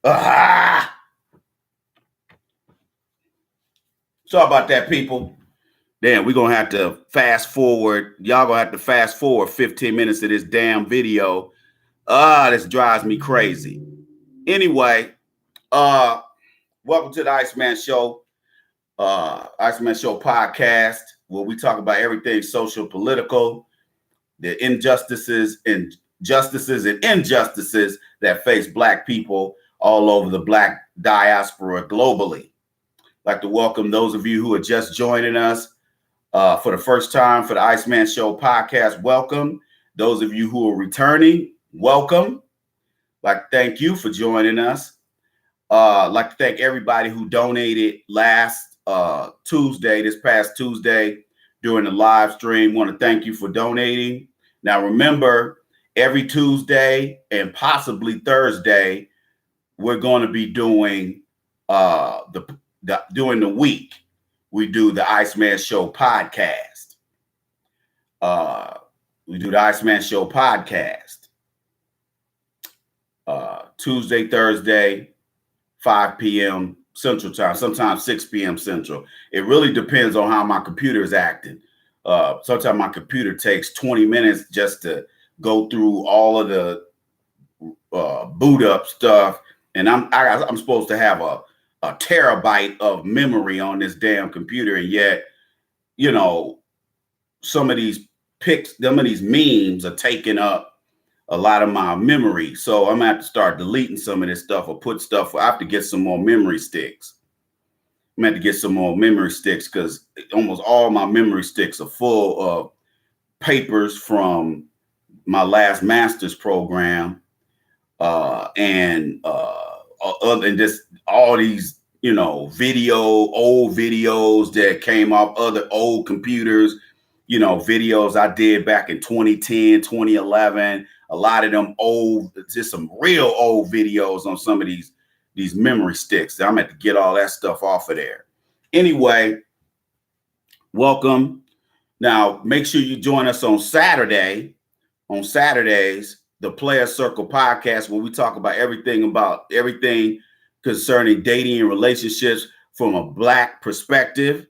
Ah! Sorry about that, people. Damn, we're going to have to fast forward. Y'all going to have to fast forward 15 minutes of this damn video. This drives me crazy. Anyway, welcome to the Iceman Show. Iceman Show podcast, where we talk about everything social, political, the injustices and injustices that face Black people all over the Black diaspora globally. I'd like to welcome those of you who are just joining us for the first time for the Iceman Show podcast. Welcome. Those of you who are returning, welcome. I'd like to thank you for joining us. I'd like to thank everybody who donated last Tuesday, this past Tuesday, during the live stream. Want to thank you for donating. Now, remember, every Tuesday and possibly Thursday, we're going to be doing during the week. We do the Iceman Show podcast. We do the Iceman Show podcast. Tuesday, Thursday, 5 p.m. Central Time, sometimes 6 p.m. Central. It really depends on how my computer is acting. Sometimes my computer takes 20 minutes just to go through all of the boot up stuff. And I'm supposed to have a terabyte of memory on this damn computer. And yet, you know, some of these memes are taking up a lot of my memory. So I'm gonna have to start deleting some of this stuff or put stuff. I have to get some more memory sticks. I'm gonna have to get some more memory sticks because almost all my memory sticks are full of papers from my last master's program and just all these, old videos that came off other old computers, videos I did back in 2010, 2011. A lot of them old, just some real old videos on some of these memory sticks. I'm going to have to get all that stuff off of there. Anyway, welcome. Now, make sure you join us on Saturday. On Saturdays, the Player Circle podcast, where we talk about everything concerning dating and relationships from a Black perspective,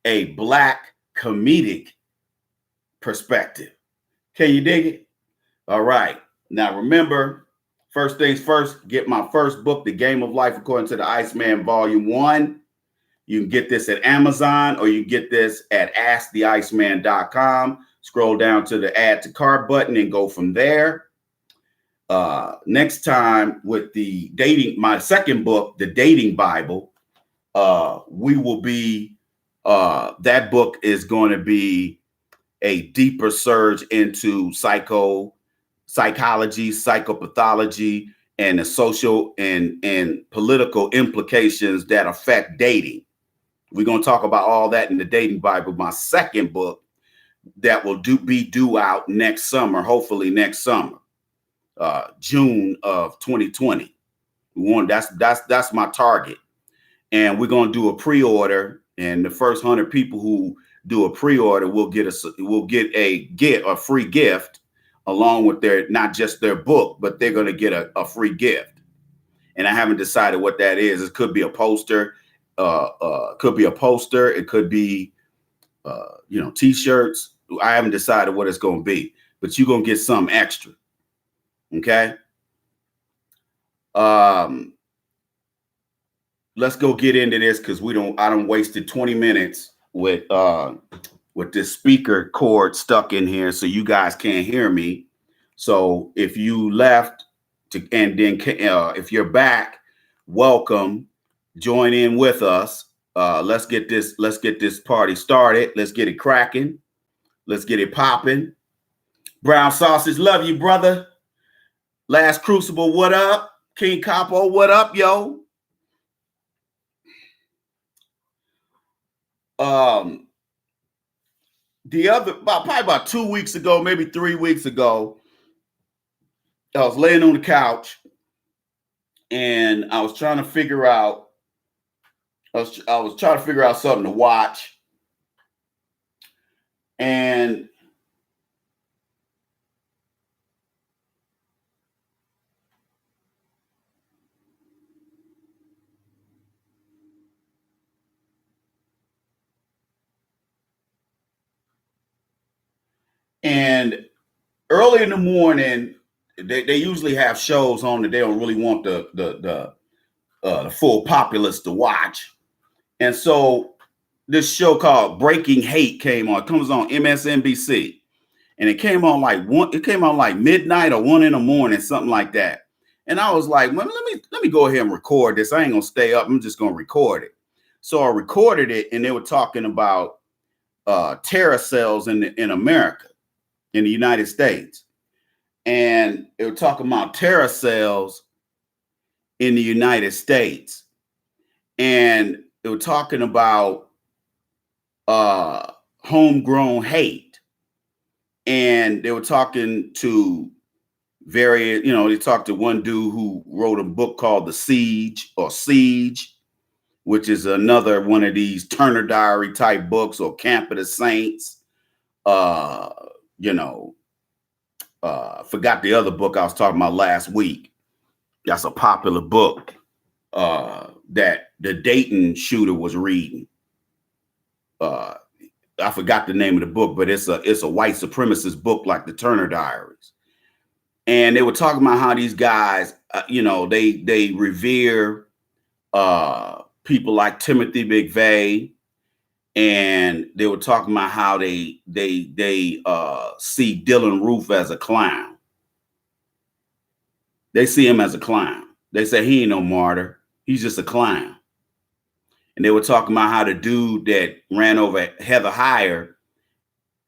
a Black comedic perspective. Can you dig it? All right. Now, remember, first things first, get my first book, The Game of Life According to the Iceman, Volume 1. You can get this at Amazon, or you get this at AskTheIceman.com. Scroll down to the add to cart button and go from there. Next time with my second book, The Dating Bible, we will be, that book is going to be a deeper surge into psychology, psychopathology, and the social and political implications that affect dating. We're going to talk about all that in The Dating Bible, my second book that will be due out next summer, hopefully next summer, June of 2020. That's my target. And we're going to do a pre-order, and the first 100 people who do a pre-order will get a free gift along with not just their book, but they're going to get a free gift. And I haven't decided what that is. It could be a poster. It could be t-shirts. I haven't decided what it's going to be, but you're going to get something extra. Okay. Let's go get into this because I don't wasted 20 minutes with this speaker cord stuck in here, so you guys can't hear me. So if you left if you're back, welcome, join in with us. Let's get this party started. Let's get it cracking. Let's get it popping. Brown Sausage, love you, brother. Last Crucible, what up? King Capo, what up, yo? Probably about 2 weeks ago, maybe 3 weeks ago, I was laying on the couch and I was trying to figure out something to watch. And And early in the morning, they usually have shows on that they don't really want the full populace to watch. And so this show called Breaking Hate came on. It comes on MSNBC. And it came on like midnight or 1 a.m, something like that. And I was like, well, let me go ahead and record this. I ain't gonna stay up. I'm just gonna record it. So I recorded it, and they were talking about terror cells in America, in the United States. And they were talking about terror cells in the United States. And they were talking about homegrown hate. And they were talking to they talked to one dude who wrote a book called The Siege, which is another one of these Turner Diary type books, or Camp of the Saints. Forgot the other book I was talking about last week. That's a popular book that the Dayton shooter was reading. I forgot the name of the book, but it's a white supremacist book like the Turner Diaries. And they were talking about how these guys, they revere people like Timothy McVeigh, and they were talking about how they see Dylan Roof as a clown. They see him as a clown. They say he ain't no martyr. He's just a clown. And they were talking about how the dude that ran over Heather Heyer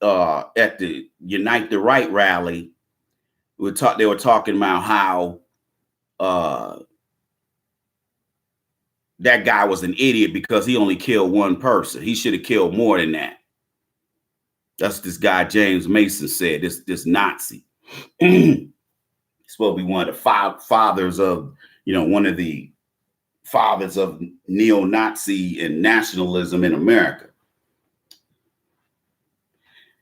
at the Unite the Right rally, they were talking about how that guy was an idiot because he only killed one person. He should have killed more than that. That's this guy James Mason said, this Nazi. He's supposed to be one of the fathers of, one of the fathers of neo-Nazi and nationalism in America.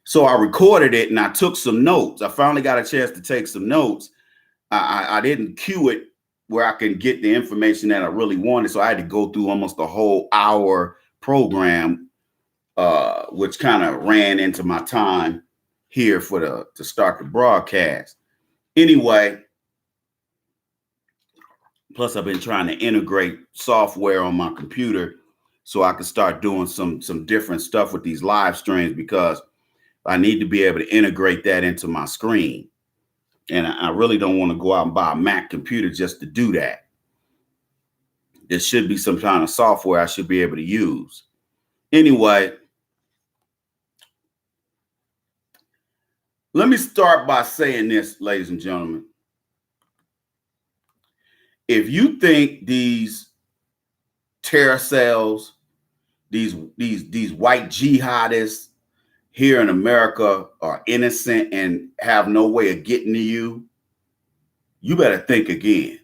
So I recorded it and I took some notes. I finally got a chance to take some notes. I didn't cue it where I can get the information that I really wanted. So I had to go through almost a whole hour program, which kind of ran into my time here to start the broadcast. Anyway, plus I've been trying to integrate software on my computer so I can start doing some different stuff with these live streams, because I need to be able to integrate that into my screen. And I really don't want to go out and buy a Mac computer just to do that. There should be some kind of software I should be able to use. Anyway, let me start by saying this, ladies and gentlemen. If you think these terror cells, these white jihadists here in America are innocent and have no way of getting to you, you better think again.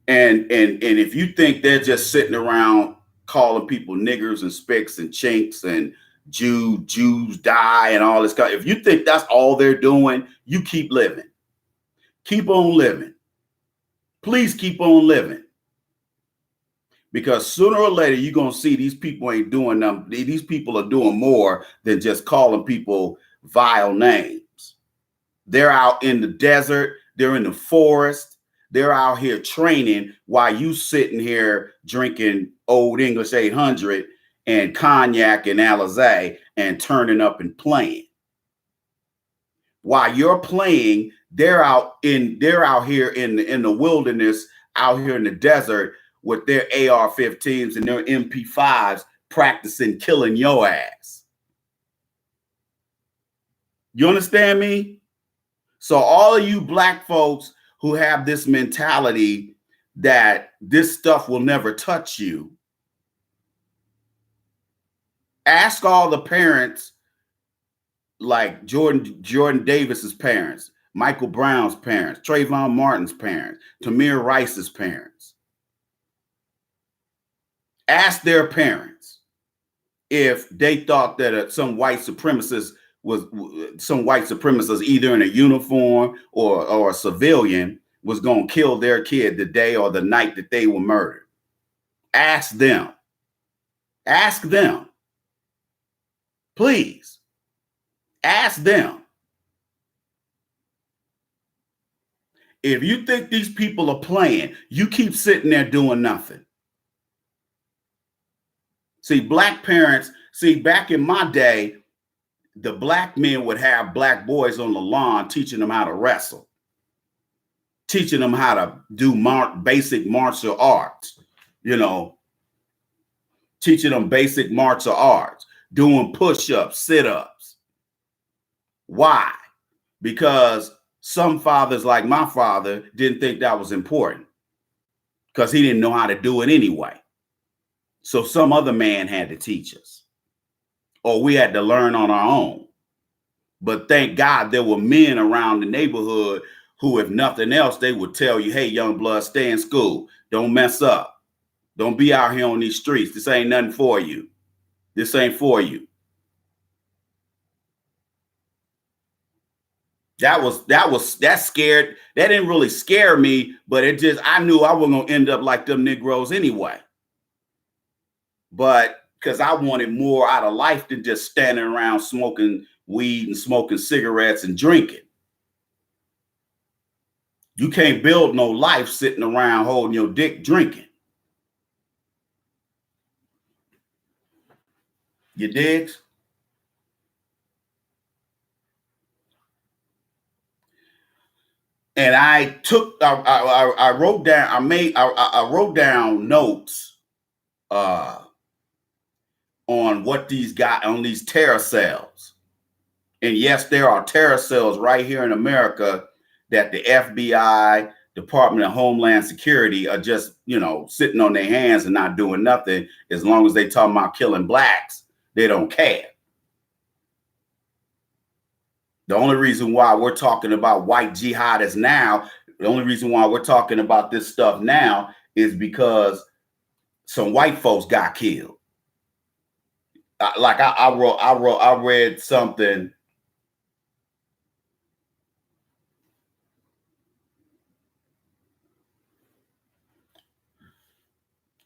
And if you think they're just sitting around calling people niggers and spicks and chinks and Jews die and all this if you think that's all they're doing, you keep living. Keep on living. Please keep on living. Because sooner or later, you're going to see these people ain't doing them. These people are doing more than just calling people vile names. They're out in the desert. They're in the forest. They're out here training while you sitting here drinking Old English 800 and cognac and Alizé and turning up and playing. While you're playing, they're out here in the wilderness, out here in the desert with their AR-15s and their MP5s practicing killing your ass. You understand me? So all of you black folks who have this mentality that this stuff will never touch you, ask all the parents like Jordan Davis's parents, Michael Brown's parents, Trayvon Martin's parents, Tamir Rice's parents. Ask their parents if they thought that some white supremacist either in a uniform or a civilian was going to kill their kid the day or the night that they were murdered. Ask them. Ask them. Please. Ask them. If you think these people are playing, you keep sitting there doing nothing. See, black parents, back in my day, the black men would have black boys on the lawn teaching them how to wrestle, teaching them how to do basic martial arts, teaching them basic martial arts, doing push-ups, sit-ups. Why? Because some fathers, like my father, didn't think that was important because he didn't know how to do it anyway. So some other man had to teach us, or we had to learn on our own. But thank God there were men around the neighborhood who, if nothing else, they would tell you, hey, young blood, stay in school. Don't mess up. Don't be out here on these streets. This ain't nothing for you. This ain't for you. That scared. That didn't really scare me, but I knew I wasn't going to end up like them Negroes anyway. But because I wanted more out of life than just standing around smoking weed and smoking cigarettes and drinking. You can't build no life sitting around holding your dick drinking. You dig? And I wrote down, I wrote down notes on what these terror cells. And yes, there are terror cells right here in America that the FBI, Department of Homeland Security are just, sitting on their hands and not doing nothing. As long as they talking about killing blacks, they don't care. The only reason why we're talking about white jihadists now, the only reason why we're talking about this stuff now is because some white folks got killed. I read something.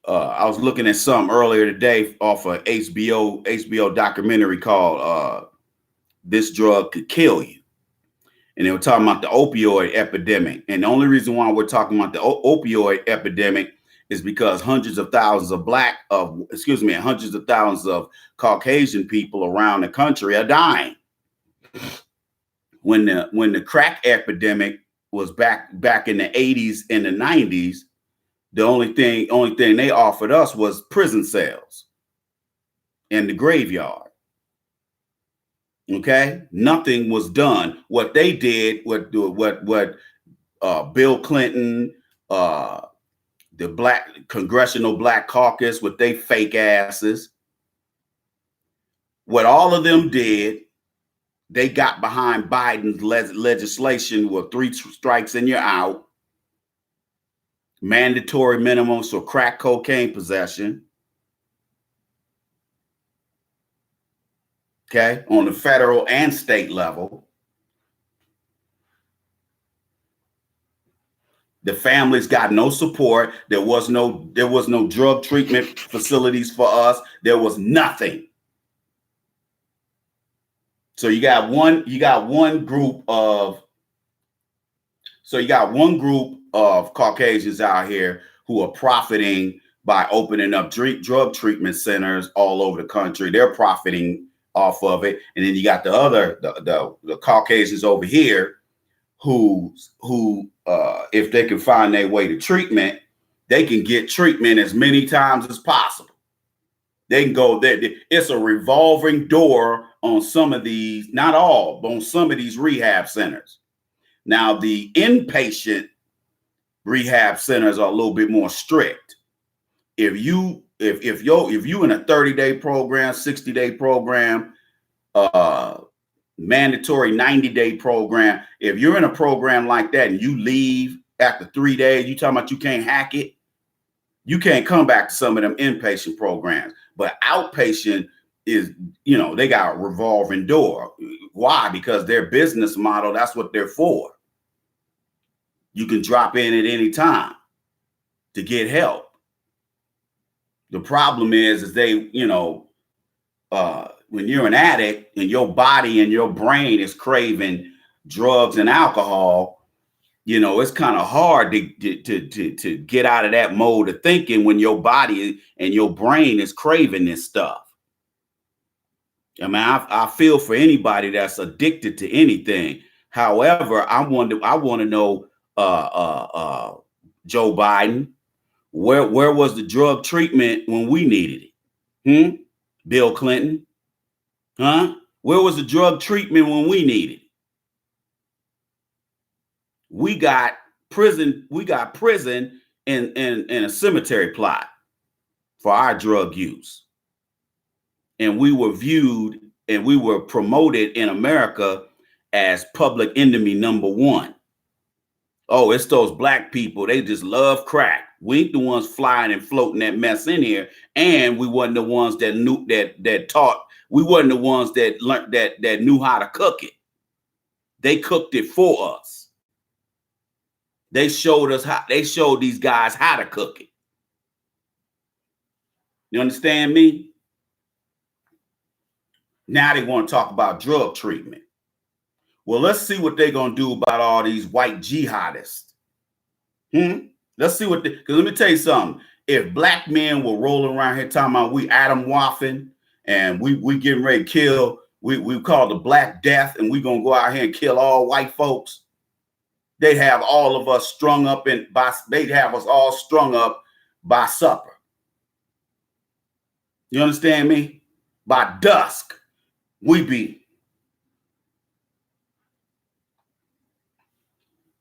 I was looking at something earlier today off a HBO documentary called "This Drug Could Kill You," and they were talking about the opioid epidemic. And the only reason why we're talking about the opioid epidemic is because hundreds of thousands of hundreds of thousands of Caucasian people around the country are dying. When the crack epidemic was back in the 80s and the 90s, the only thing they offered us was prison cells and the graveyard. Okay, nothing was done. What they did, what Bill Clinton, the Black Congressional Black Caucus with they fake asses, what all of them did, they got behind Biden's legislation with 3 strikes and you're out. Mandatory minimums for crack cocaine possession. Okay, on the federal and state level. The families got no support. There was no drug treatment facilities for us. There was nothing. So you got one group of Caucasians out here who are profiting by opening up drug treatment centers all over the country. They're profiting off of it. And then you got the Caucasians over here who if they can find their way to treatment, they can get treatment as many times as possible. They can go there. It's a revolving door on some of these, not all, but on some of these rehab centers. Now, the inpatient rehab centers are a little bit more strict. If you in a 30-day program, 60-day program, mandatory 90-day program, if you're in a program like that and you leave after 3 days, you talking about you can't hack it, you can't come back to some of them inpatient programs. But outpatient is, they got a revolving door. Why? Because their business model, that's what they're for. You can drop in at any time to get help. The problem is they, when you're an addict and your body and your brain is craving drugs and alcohol, you know, it's kind of hard to get out of that mode of thinking when your body and your brain is craving this stuff. I mean, I feel for anybody that's addicted to anything. However, I want to know, Joe Biden, where was the drug treatment when we needed it? Bill Clinton, huh? Where was the drug treatment when we needed it? We got prison in a cemetery plot for our drug use. And we were viewed and we were promoted in America as public enemy number one. Oh, it's those black people. They just love crack. We ain't the ones flying and floating that mess in here. And we wasn't the ones that knew that taught. We wasn't the ones that learned that knew how to cook it. They cooked it for us. They showed these guys how to cook it. You understand me? Now they want to talk about drug treatment. Well, let's see what they're going to do about all these white jihadists. Let's see what because let me tell you something. If black men were rolling around here talking about we Adam Waffen and we getting ready to kill, we call the Black Death, and we going to go out here and kill all white folks, they'd have all of us strung up they'd have us all strung up by supper. You understand me? By dusk, they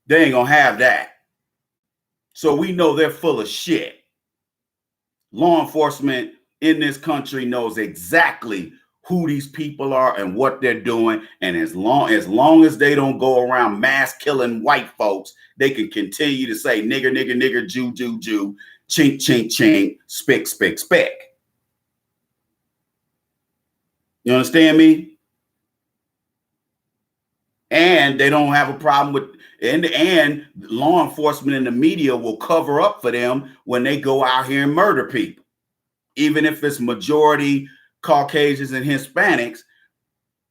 ain't gonna have that. So we know they're full of shit. Law enforcement in this country knows exactly who these people are and what they're doing. And as long as they don't go around mass killing white folks, they can continue to say nigger, nigger, nigger, Jew, Jew, Jew, chink, chink, chink, spick, spick, spick. You understand me? And they don't have a problem with, and law enforcement and the media will cover up for them when they go out here and murder people. Even if it's majority Caucasians and Hispanics,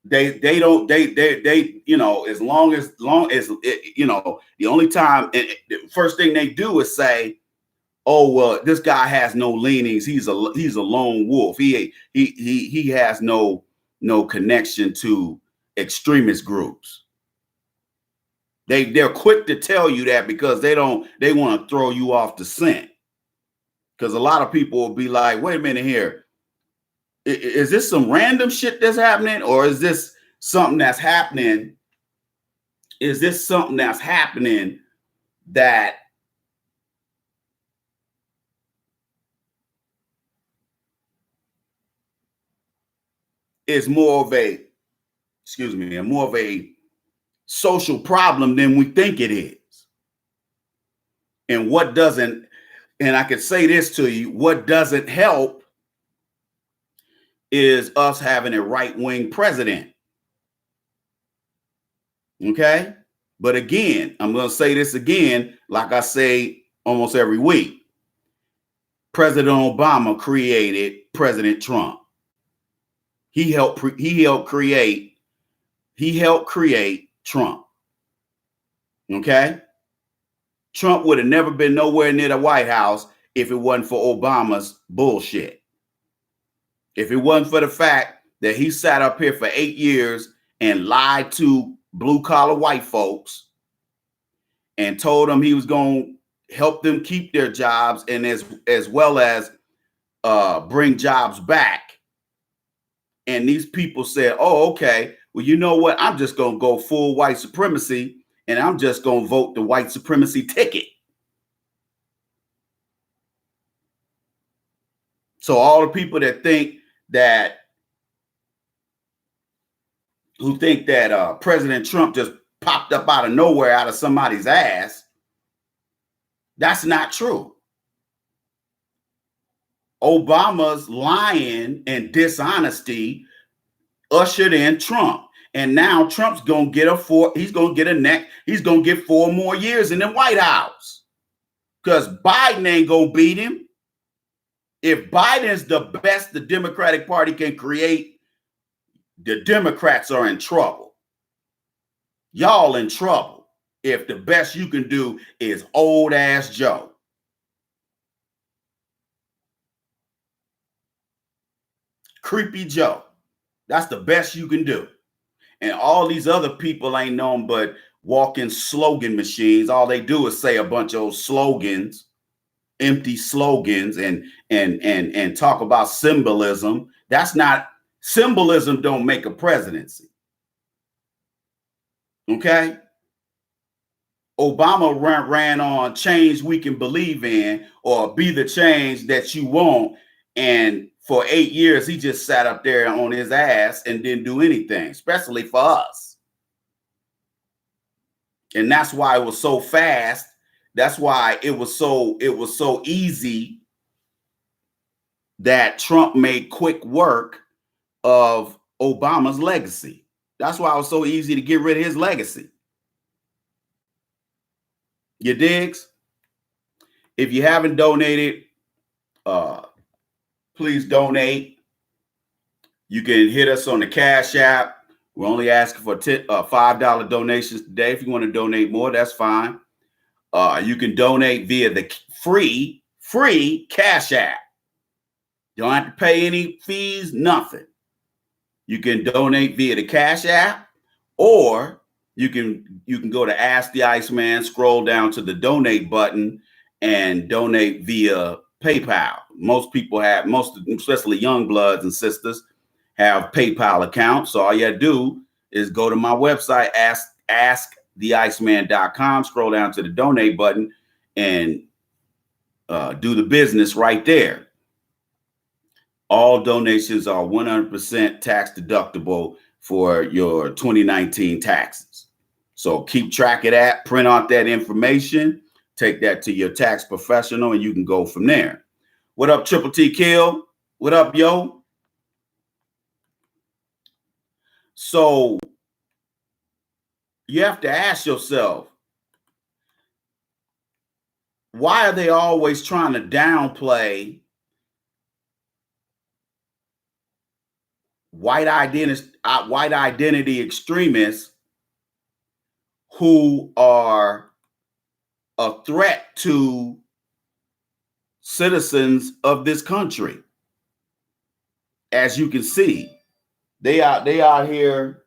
they you know, as long as you know, the only time, the first thing they do is say, oh, well, this guy has no leanings. He's a lone wolf. He has no connection to extremist groups. They're quick to tell you that because they want to throw you off the scent. Because a lot of people will be like, wait a minute here. Is this some random shit that's happening? Or is this something that's happening? Is this something that's happening that is more of a social problem than we think it is? And what doesn't, and I could say this to you, what doesn't help is us having a right-wing president. Okay? But again, I'm going to say this again, like I say almost every week. President Obama created President Trump. He helped create Trump. Okay? Trump would have never been nowhere near the White House if it wasn't for Obama's bullshit. If it wasn't for the fact that he sat up here for 8 years and lied to blue-collar white folks and told them he was going to help them keep their jobs and as well as bring jobs back. And these people said, oh, okay, well, you know what? I'm just going to go full white supremacy and I'm just going to vote the white supremacy ticket. So all the people that think that President Trump just popped up out of nowhere, out of somebody's ass, that's not true. Obama's lying and dishonesty ushered in Trump. And now Trump's going to get he's going to get 4 more years in the White House. Because Biden ain't going to beat him. If Biden's the best the Democratic Party can create The Democrats are in trouble. Y'all in trouble if the best you can do is old ass Joe. Creepy Joe. That's the best you can do. And all these other people ain't known but walking slogan machines. All they do is say a bunch of old slogans, empty slogans, and talk about symbolism. That's not symbolism. Don't make a presidency. Okay. Obama ran on change we can believe in, or be the change that you want. And for 8 years, he just sat up there on his ass and didn't do anything, especially for us. And that's why it was so fast. That's why it was so easy that Trump made quick work of Obama's legacy. That's why it was so easy to get rid of his legacy. You digs? If you haven't donated, please donate. You can hit us on the Cash App. We're only asking for $5 donations today. If you want to donate more, that's fine. You can donate via the free Cash App. You don't have to pay any fees, nothing. You can donate via the Cash App, or you can go to Ask the Iceman, scroll down to the donate button, and donate via PayPal. Most people have, especially young bloods and sisters, have PayPal accounts. So all you gotta do is go to my website, asktheiceman.com, scroll down to the donate button, and do the business right there. All donations are 100% tax deductible for your 2019 taxes. So keep track of that, print out that information, take that to your tax professional, and you can go from there. What up, Triple T Kill? What up, yo? So you have to ask yourself, why are they always trying to downplay white identity extremists who are a threat to citizens of this country? As you can see, they out here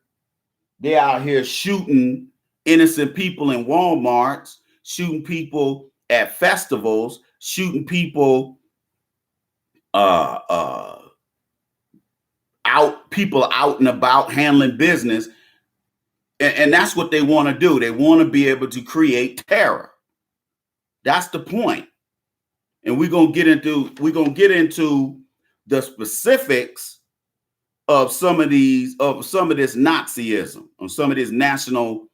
shooting innocent people in Walmarts, shooting people at festivals, shooting people out and about handling business. And that's what they want to do. They want to be able to create terror. That's the point. And we're gonna get into the specifics of some of this Nazism, of some of this national,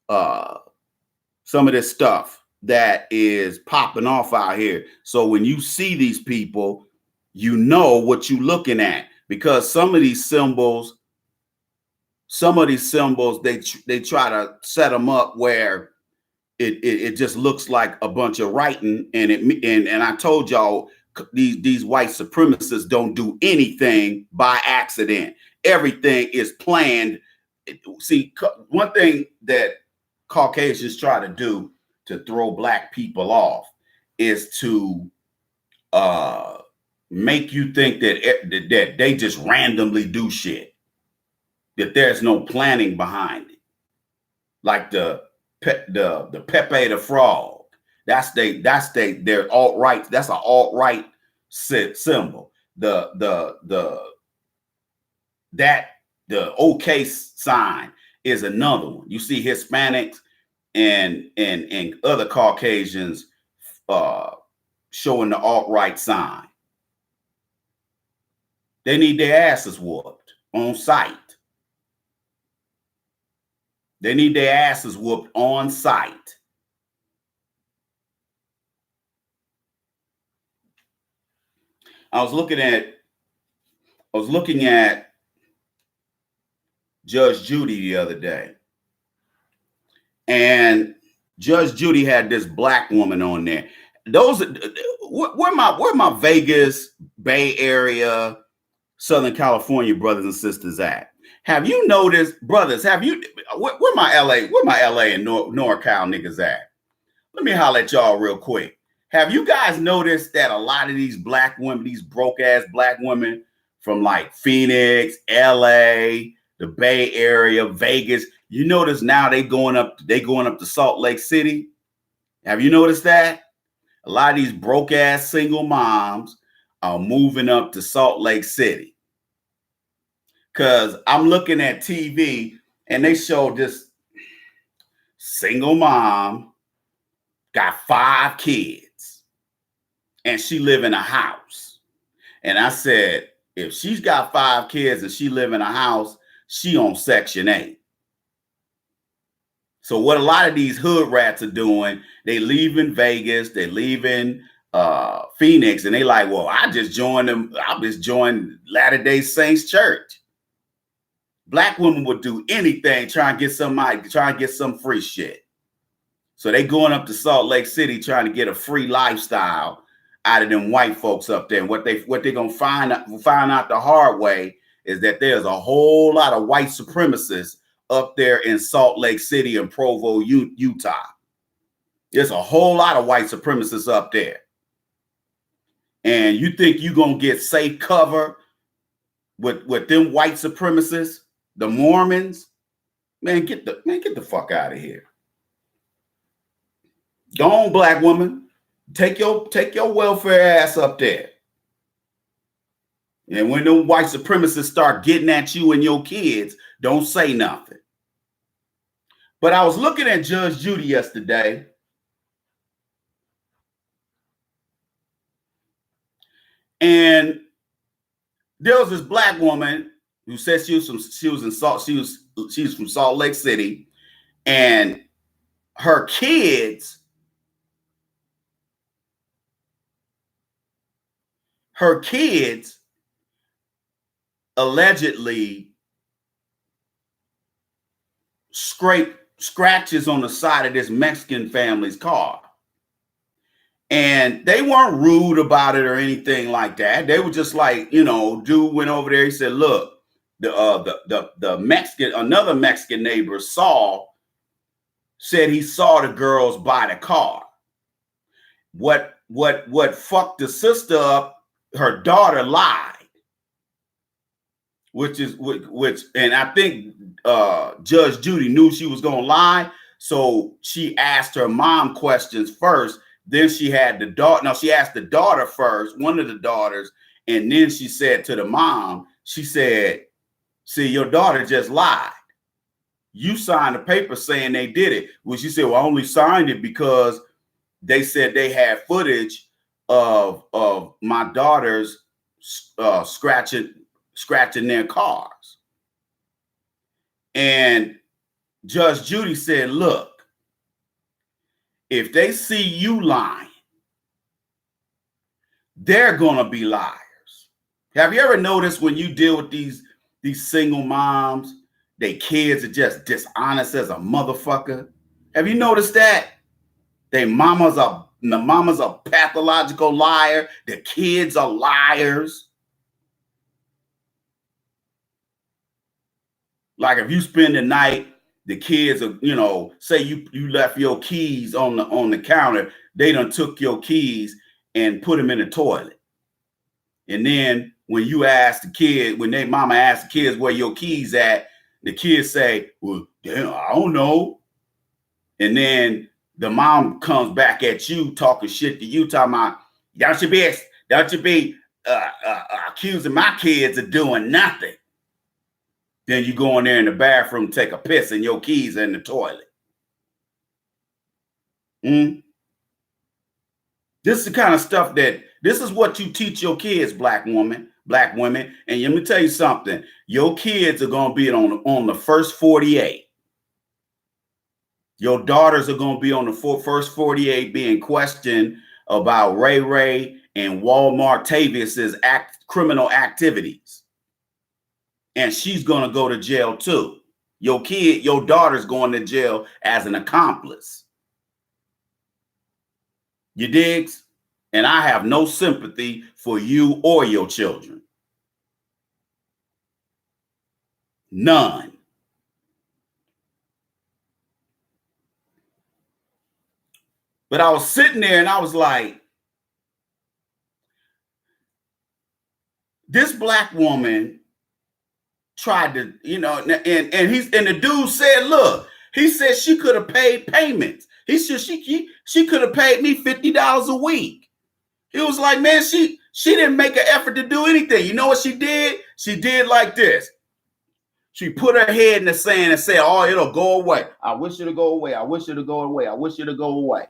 some of this stuff that is popping off out here. So when you see these people, you know what you're looking at, because some of these symbols, they try to set them up where it just looks like a bunch of writing, and I told y'all, these white supremacists don't do anything by accident. Everything is planned. See, one thing that Caucasians try to do to throw black people off is to make you think that they just randomly do shit, that there's no planning behind it. Like the Pepe the Frog. That's their alt-right. That's an alt-right symbol. The OK sign is another one. You see Hispanics and other Caucasians showing the alt-right sign. They need their asses whooped on sight. They need their asses whooped on sight. I was looking at Judge Judy the other day, and Judge Judy had this black woman on there. Where my Vegas, Bay Area, Southern California brothers and sisters at? Have you noticed, brothers? Have you where my LA and NorCal niggas at? Let me holler at y'all real quick. Have you guys noticed that a lot of these black women, these broke ass black women from like Phoenix, LA, the Bay Area, Vegas, you notice now they going up to Salt Lake City? Have you noticed that? A lot of these broke ass single moms are moving up to Salt Lake City. Cause I'm looking at TV and they show this single mom got 5 kids and she live in a house. And I said, if she's got 5 kids and she live in a house, she on Section 8. So what a lot of these hood rats are doing, they leaving Vegas, they leaving Phoenix, and they like, well, I just joined Latter-day Saints Church. Black women would do anything trying to get some free shit. So they going up to Salt Lake City trying to get a free lifestyle out of them white folks up there. And what they gonna find out the hard way is that there's a whole lot of white supremacists up there in Salt Lake City and Provo, Utah. There's a whole lot of white supremacists up there. And you think you're gonna get safe cover with them white supremacists, the Mormons? Man, get the fuck out of here. Go on, black woman. Take your welfare ass up there. And when them white supremacists start getting at you and your kids, don't say nothing. But I was looking at Judge Judy yesterday. And there was this black woman who said she's from Salt Lake City, and her kids allegedly scratches on the side of this Mexican family's car. And they weren't rude about it or anything like that. They were just like, dude went over there. He said, look, the Mexican, another Mexican neighbor said he saw the girls buy the car. What fucked the sister up, her daughter lied. And I think Judge Judy knew she was gonna lie. So she asked her mom questions first. Then she had the daughter. No, she asked the daughter first, one of the daughters, and then she said to the mom, she said, see, your daughter just lied. You signed a paper saying they did it. Well, she said, well, I only signed it because they said they had footage of my daughters scratching their cars. And Judge Judy said, look, if they see you lying, they're gonna be liars. Have you ever noticed when you deal with these single moms, their kids are just dishonest as a motherfucker? Have you noticed that? The mama's a pathological liar. The kids are liars. Like if you spend the night, the kids are, say you left your keys on the counter, they done took your keys and put them in the toilet. And then when you ask the kid, when they mama asks the kids where your keys at, the kids say, well, damn, I don't know. And then the mom comes back at you talking shit to you, talking about, don't you be accusing my kids of doing nothing. Then you go in there in the bathroom, take a piss, and your keys are in the toilet. This is the kind of stuff this is what you teach your kids, black women. And let me tell you something. Your kids are going to be on the first 48. Your daughters are going to be on the first 48 being questioned about Ray and Walmart Tavius's criminal activities. And she's going to go to jail too. Your daughter's going to jail as an accomplice. You digs? And I have no sympathy for you or your children. None. But I was sitting there and I was like, this black woman tried to, and the dude said, look, he said she could have paid payments. He said she could have paid me $50 a week. He was like, man, she didn't make an effort to do anything. You know what she did? She did like this. She put her head in the sand and said, oh, it'll go away. I wish it'll go away. I wish it'll go away. I wish it'll go away.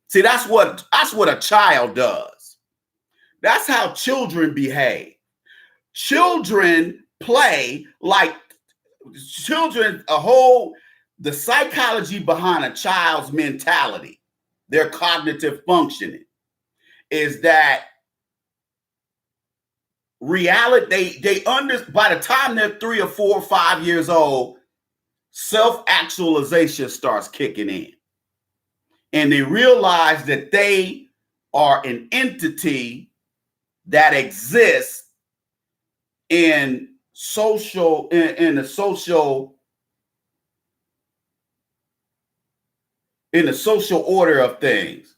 See, that's what a child does. That's how children behave. Children play like children, the psychology behind a child's mentality, their cognitive functioning, is that reality, by the time they're 3 or 4 or 5 years old, self-actualization starts kicking in. And they realize that they are an entity that exists in the social order of things.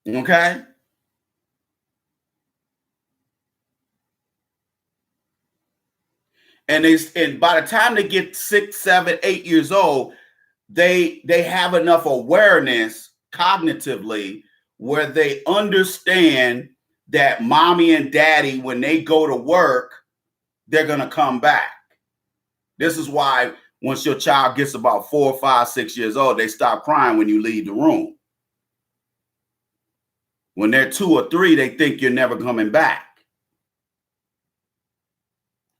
Okay? And by the time they get 6, 7, 8 years old, they have enough awareness cognitively where they understand that mommy and daddy, when they go to work, they're going to come back. This is why once your child gets about 4, 5, 6 years old, they stop crying when you leave the room. When they're 2 or 3, they think you're never coming back.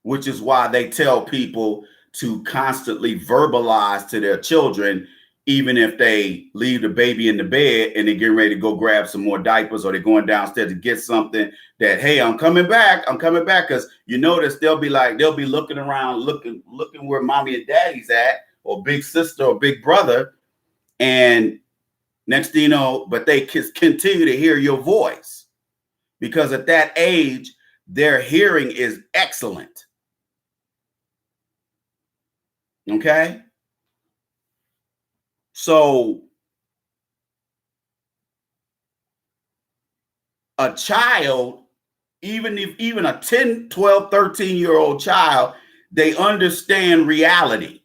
Which is why they tell people to constantly verbalize to their children, even if they leave the baby in the bed and they're getting ready to go grab some more diapers, or they're going downstairs to get something, that, hey, I'm coming back. Because you notice they'll be looking around, looking where mommy and daddy's at, or big sister or big brother. And next thing you know, but they continue to hear your voice, because at that age, their hearing is excellent. Okay? So a child, even a 10, 12, 13-year-old child, they understand reality.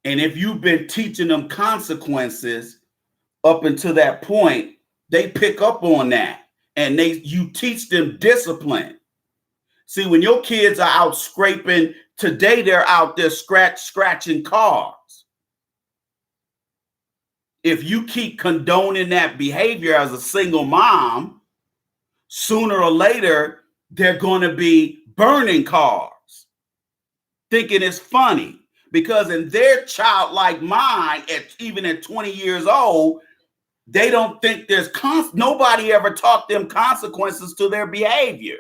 And if you've been teaching them consequences up until that point, they pick up on that, and you teach them discipline. See, when your kids are out scraping, today they're out there scratching cars. If you keep condoning that behavior as a single mom, sooner or later, they're going to be burning cars, thinking it's funny. Because in their childlike mind, even at 20 years old, they don't think nobody ever taught them consequences to their behavior.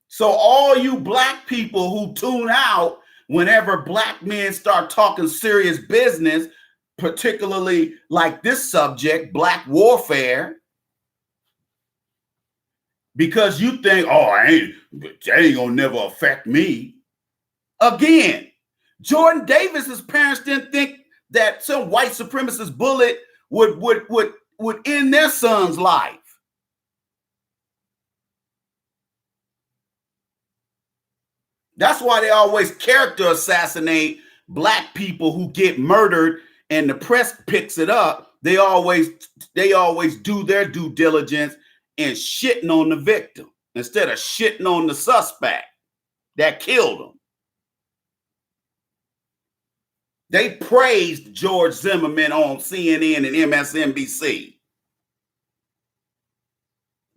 So all you black people who tune out whenever black men start talking serious business, particularly like this subject, black warfare, because you think, that ain't gonna never affect me. Again, Jordan Davis's parents didn't think that some white supremacist bullet would end their son's life. That's why they always character assassinate black people who get murdered, and the press picks it up. They always do their due diligence and shitting on the victim instead of shitting on the suspect that killed him. They praised George Zimmerman on CNN and MSNBC.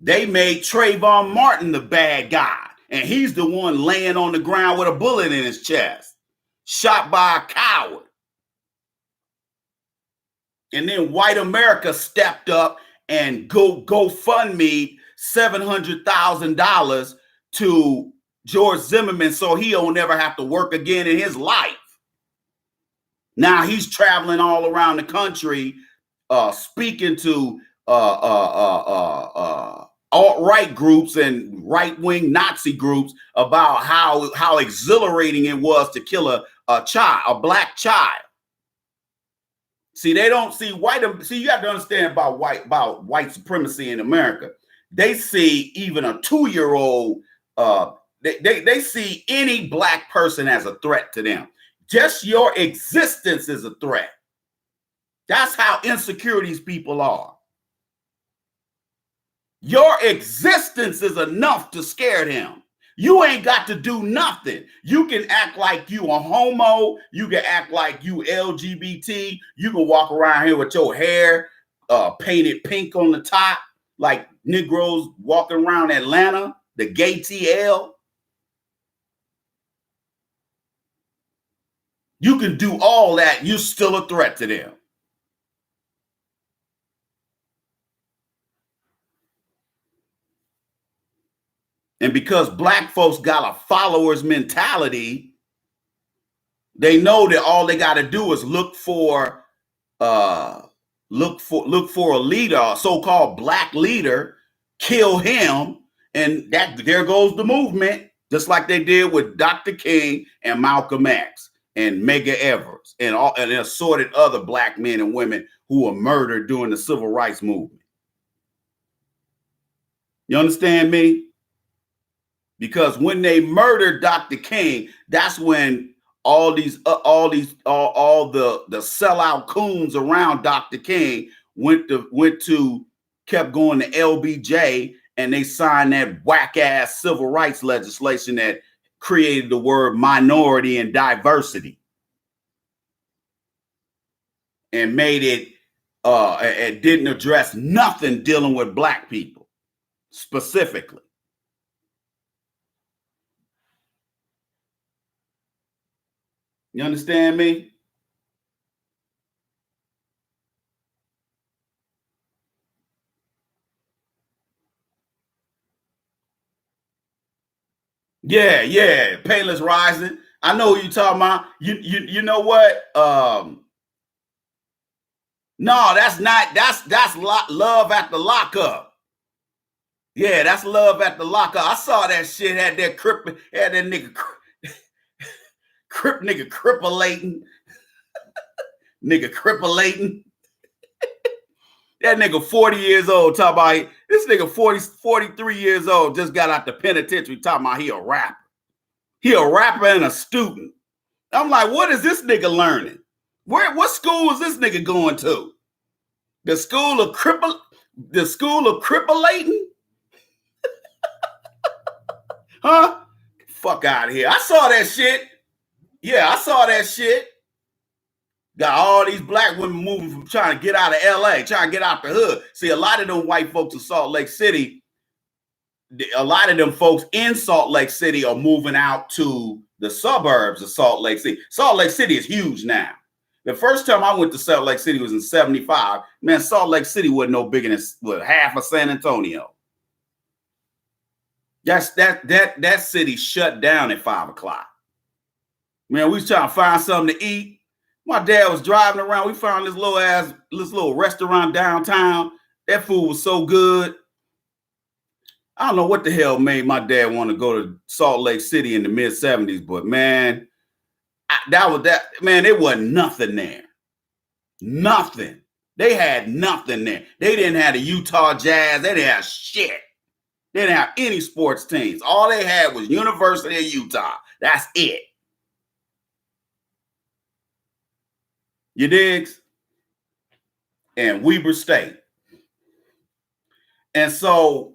They made Trayvon Martin the bad guy, and he's the one laying on the ground with a bullet in his chest, shot by a coward. And then white America stepped up and GoFundMe $700,000 to George Zimmerman so he'll never have to work again in his life. Now he's traveling all around the country speaking to alt-right groups and right-wing Nazi groups about how exhilarating it was to kill a black child. See, they don't see see, you have to understand about white supremacy in America. They see even a 2-year-old, they see any black person as a threat to them. Just your existence is a threat. That's how insecure these people are. Your existence is enough to scare them. You ain't got to do nothing. You can act like you a homo. You can act like you LGBT. You can walk around here with your hair painted pink on the top, like Negroes walking around Atlanta, the gay TL. You can do all that. You're still a threat to them. And because black folks got a follower's mentality, they know that all they got to do is look for a leader, a so-called black leader, kill him, and there goes the movement, just like they did with Dr. King and Malcolm X and Medgar Evers and assorted other black men and women who were murdered during the civil rights movement. You understand me? Because when they murdered Dr. King, that's when all the sellout coons around Dr. King kept going to LBJ, and they signed that whack ass civil rights legislation that created the word minority and diversity and made it it didn't address nothing dealing with black people specifically. You understand me? Yeah. Payless Rising. I know what you're talking about. You know what? No, that's not. That's Love at the Lockup. Yeah, that's Love at the Lockup. I saw that shit. Had that nigga crippling. Nigga crippling. That nigga 40 years old talking about this nigga 43 years old just got out the penitentiary talking about he a rapper. He a rapper and a student. I'm like, what is this nigga learning? What school is this nigga going to? The school of crippling? Huh? Fuck out of here. I saw that shit. Yeah, I saw that shit. Got all these black women moving from trying to get out of LA, trying to get out the hood. See, a lot of them white folks in Salt Lake City, a lot of them folks in Salt Lake City are moving out to the suburbs of Salt Lake City. Salt Lake City is huge now. The first time I went to Salt Lake City was in 75. Man, Salt Lake City wasn't no bigger than half of San Antonio. That city shut down at 5 o'clock. Man, we was trying to find something to eat. My dad was driving around. We found this little restaurant downtown. That food was so good. I don't know what the hell made my dad want to go to Salt Lake City in the mid-70s, but man, there wasn't nothing there. Nothing. They had nothing there. They didn't have the Utah Jazz. They didn't have shit. They didn't have any sports teams. All they had was University of Utah. That's it. You digs? And Weber State. And so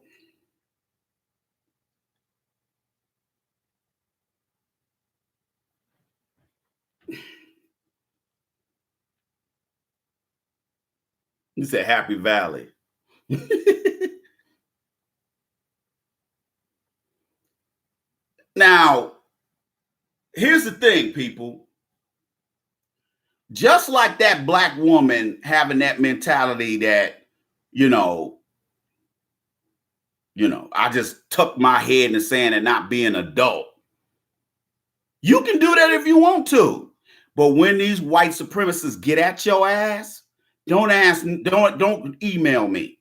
you said Happy Valley. Now, here's the thing, people. Just like that black woman having that mentality that, I just tuck my head in the sand and not be an adult. You can do that if you want to. But when these white supremacists get at your ass, Don't email me.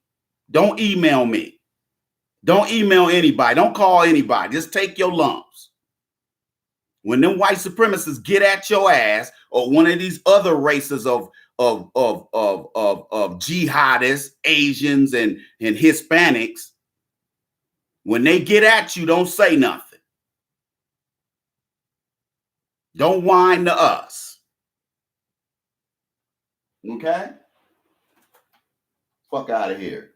Don't email me. Don't email anybody. Don't call anybody. Just take your lumps. When them white supremacists get at your ass, or one of these other races of jihadists, Asians and Hispanics, when they get at you, don't say nothing. Don't whine to us. Okay? Fuck out of here.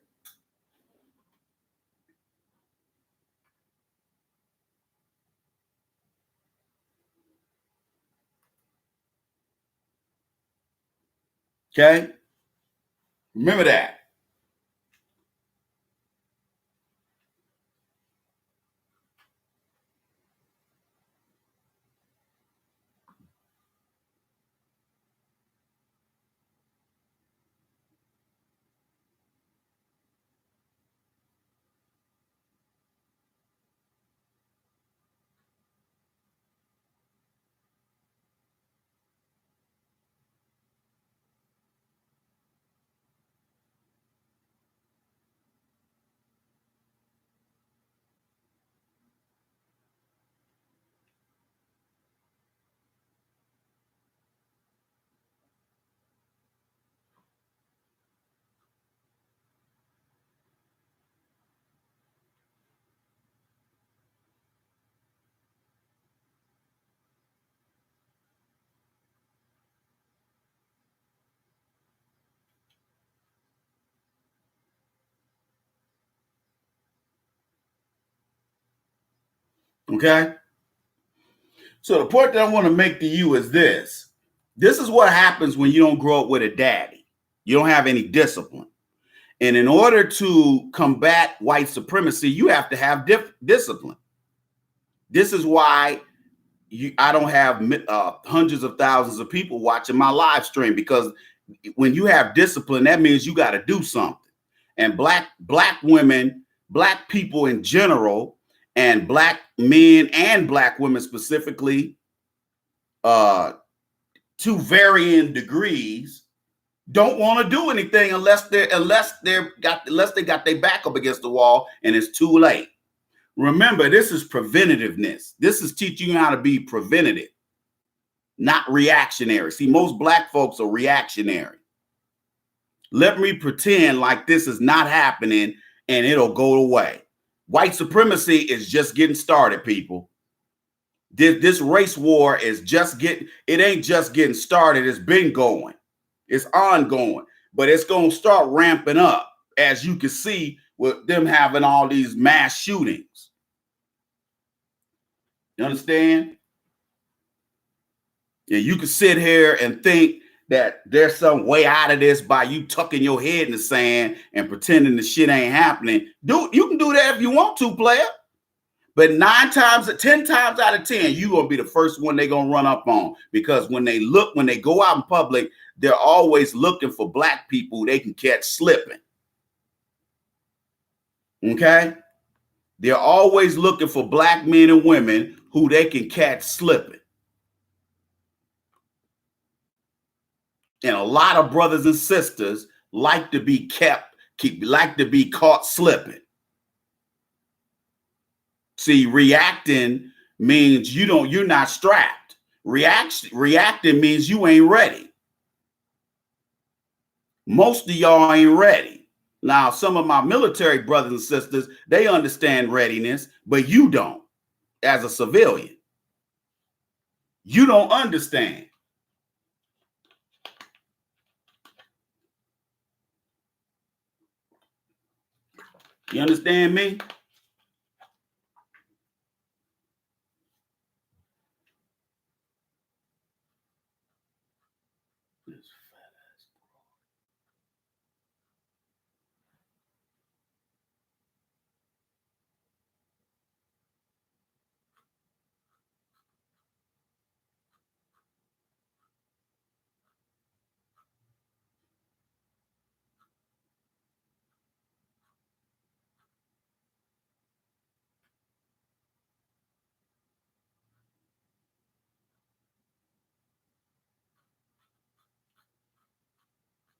Okay? Remember that. Okay? So the point that I want to make to you is this. This is what happens when you don't grow up with a daddy. You don't have any discipline. And in order to combat white supremacy, you have to have discipline. This is why I don't have hundreds of thousands of people watching my live stream, because when you have discipline, that means you got to do something. And black women, black people in general, and black men and black women specifically, to varying degrees, don't want to do anything unless they got their back up against the wall and it's too late. Remember, this is preventativeness. This is teaching you how to be preventative, not reactionary. See, most black folks are reactionary. Let me pretend like this is not happening and it'll go away. White supremacy is just getting started, people. This race war is it ain't just getting started, it's been going. It's ongoing, but it's going to start ramping up, as you can see with them having all these mass shootings. You understand? Yeah, you can sit here and think that there's some way out of this by you tucking your head in the sand and pretending the shit ain't happening. You can do that if you want to, player. But 10 times out of 10, you're going to be the first one they're going to run up on. Because when they go out in public, they're always looking for black people they can catch slipping. Okay? They're always looking for black men and women who they can catch slipping. And a lot of brothers and sisters like to be caught slipping. See, reacting means you're not strapped. Reacting means you ain't ready. Most of y'all ain't ready. Now, some of my military brothers and sisters, they understand readiness, but you don't. As a civilian, you don't understand. You understand me?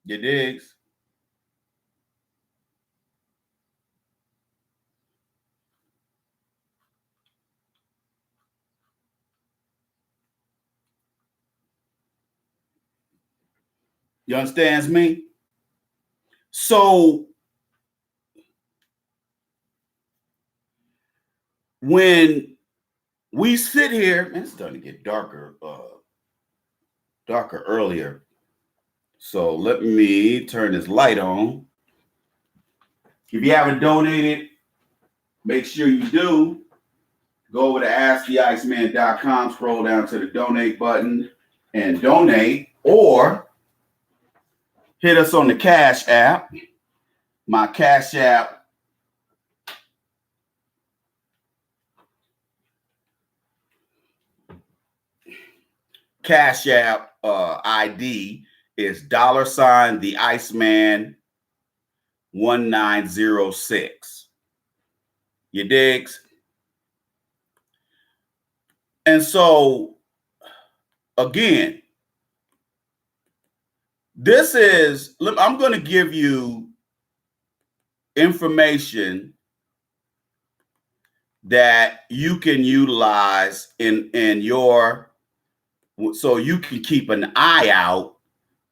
You digs? You understands me? So when we sit here, man, it's starting to get darker, darker earlier. So let me turn this light on. If you haven't donated, make sure you do. Go over to AskTheIceman.com, scroll down to the donate button and donate, or hit us on the Cash App. My Cash App ID is $ the Iceman 1906. You digs? And so again, I'm going to give you information that you can utilize in your, so you can keep an eye out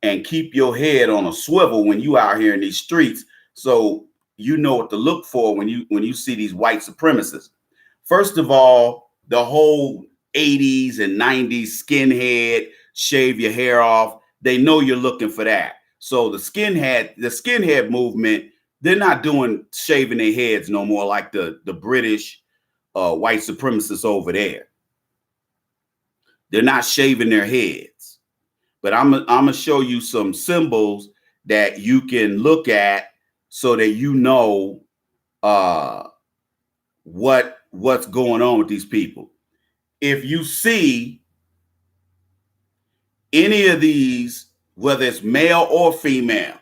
and keep your head on a swivel when you out here in these streets, so you know what to look for when you see these white supremacists. First of all, the whole 80s and 90s skinhead, shave your hair off, they know you're looking for that. So the skinhead movement, they're not doing shaving their heads no more like the British white supremacists over there. They're not shaving their heads. But I'm gonna show you some symbols that you can look at so that you know what's going on with these people. If you see any of these, whether it's male or female,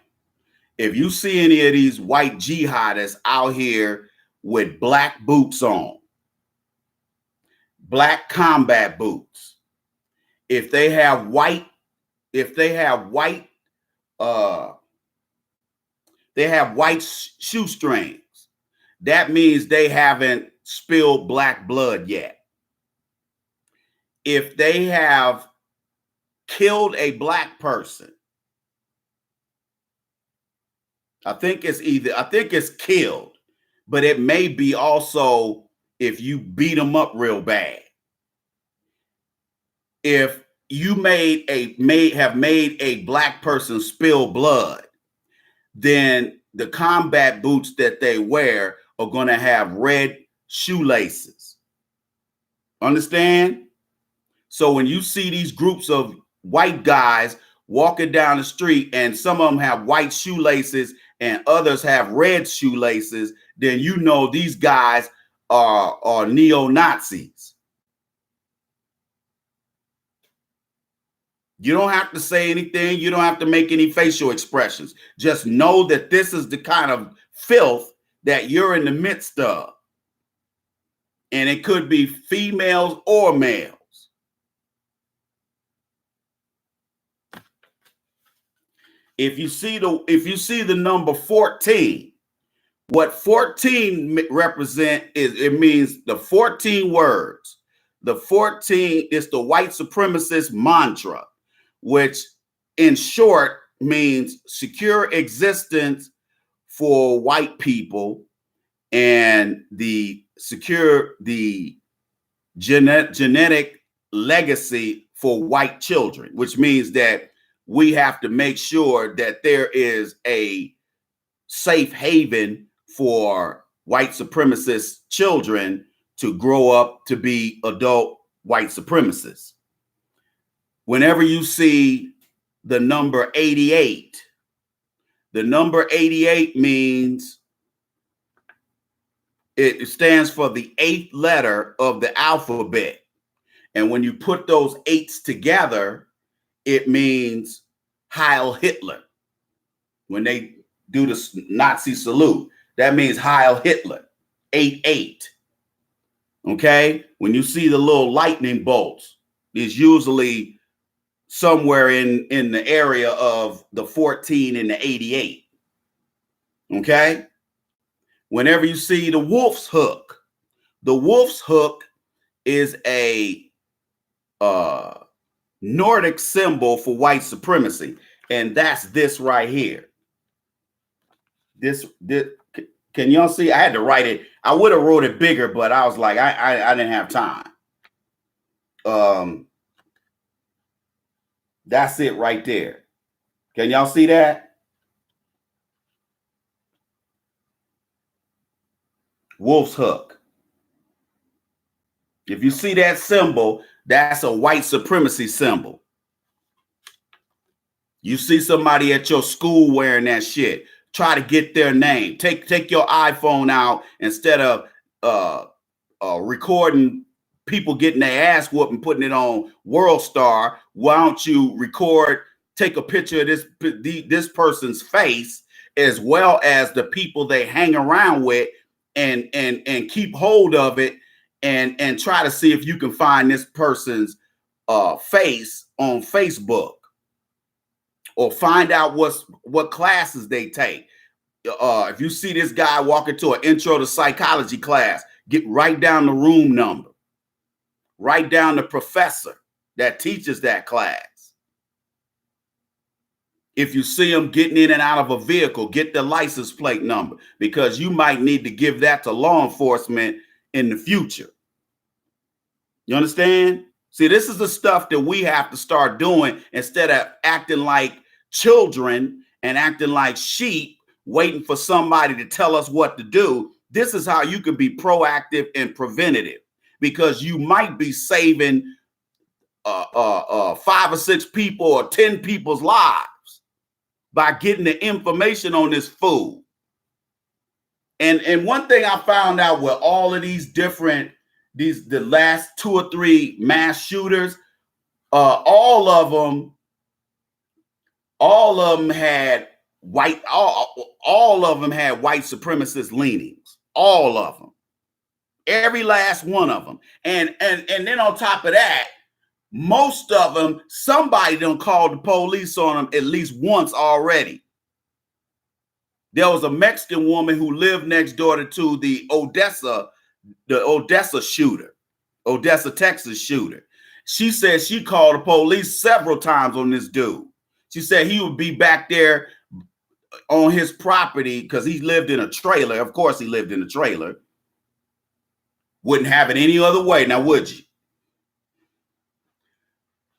if you see any of these white jihadists out here with black boots on, black combat boots, if they have white shoestrings, that means they haven't spilled black blood yet. If they have killed a black person, I think it's killed, but it may be also if you beat them up real bad. If you have made a black person spill blood, then the combat boots that they wear are going to have red shoelaces. Understand? So when you see these groups of white guys walking down the street and some of them have white shoelaces and others have red shoelaces, then you know these guys are neo-Nazis. You don't have to say anything. You don't have to make any facial expressions. Just know that this is the kind of filth that you're in the midst of. And it could be females or males. If you see the number 14, what 14 represent is, it means the 14 words. The 14 is the white supremacist mantra, which in short means secure existence for white people and the genetic legacy for white children, which means that we have to make sure that there is a safe haven for white supremacist children to grow up to be adult white supremacists. Whenever you see the number 88, the number 88 means it stands for the 8th letter of the alphabet. And when you put those 8s together, it means Heil Hitler. When they do the Nazi salute, that means Heil Hitler, 8-8. Okay? When you see the little lightning bolts, it's usually somewhere in the area of the 14 and the 88. Okay. Whenever you see the wolf's hook is a Nordic symbol for white supremacy, and that's this right here. This can y'all see? I had to write it. I would have wrote it bigger, but I was like, I didn't have time. That's it right there. Can y'all see that? Wolf's hook. If you see that symbol, that's a white supremacy symbol. You see somebody at your school wearing that shit, try to get their name. Take your iPhone out instead of recording people getting their ass whooped and putting it on World Star. Why don't you take a picture of this person's face as well as the people they hang around with, and keep hold of it and try to see if you can find this person's face on Facebook, or find out what classes they take. If you see this guy walk into an intro to psychology class, write down the room number, write down the professor that teaches that class. If you see him getting in and out of a vehicle, get the license plate number, because you might need to give that to law enforcement in the future. You understand? See, this is the stuff that we have to start doing instead of acting like children and acting like sheep, waiting for somebody to tell us what to do. This is how you can be proactive and preventative, because you might be saving 5 or 6 people or 10 people's lives by getting the information on this fool. And one thing I found out with all of these different, the last 2 or 3 mass shooters, all of them had white supremacist leanings. All of them, every last one of them. And then on top of that, most of them, somebody done called the police on them at least once already. There was a Mexican woman who lived next door to the Odessa shooter, Odessa, Texas shooter. She said she called the police several times on this dude. She said he would be back there on his property because he lived in a trailer. Of course, he lived in a trailer. Wouldn't have it any other way, now would you?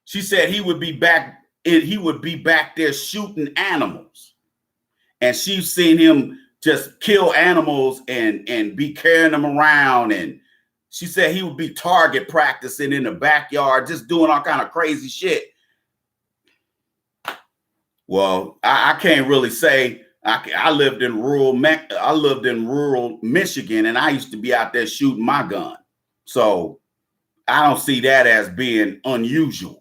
She said he would be back there shooting animals. And she's seen him just kill animals and be carrying them around. And she said he would be target practicing in the backyard, just doing all kind of crazy shit. Well, I can't really say. I lived in rural Michigan, and I used to be out there shooting my gun. So I don't see that as being unusual.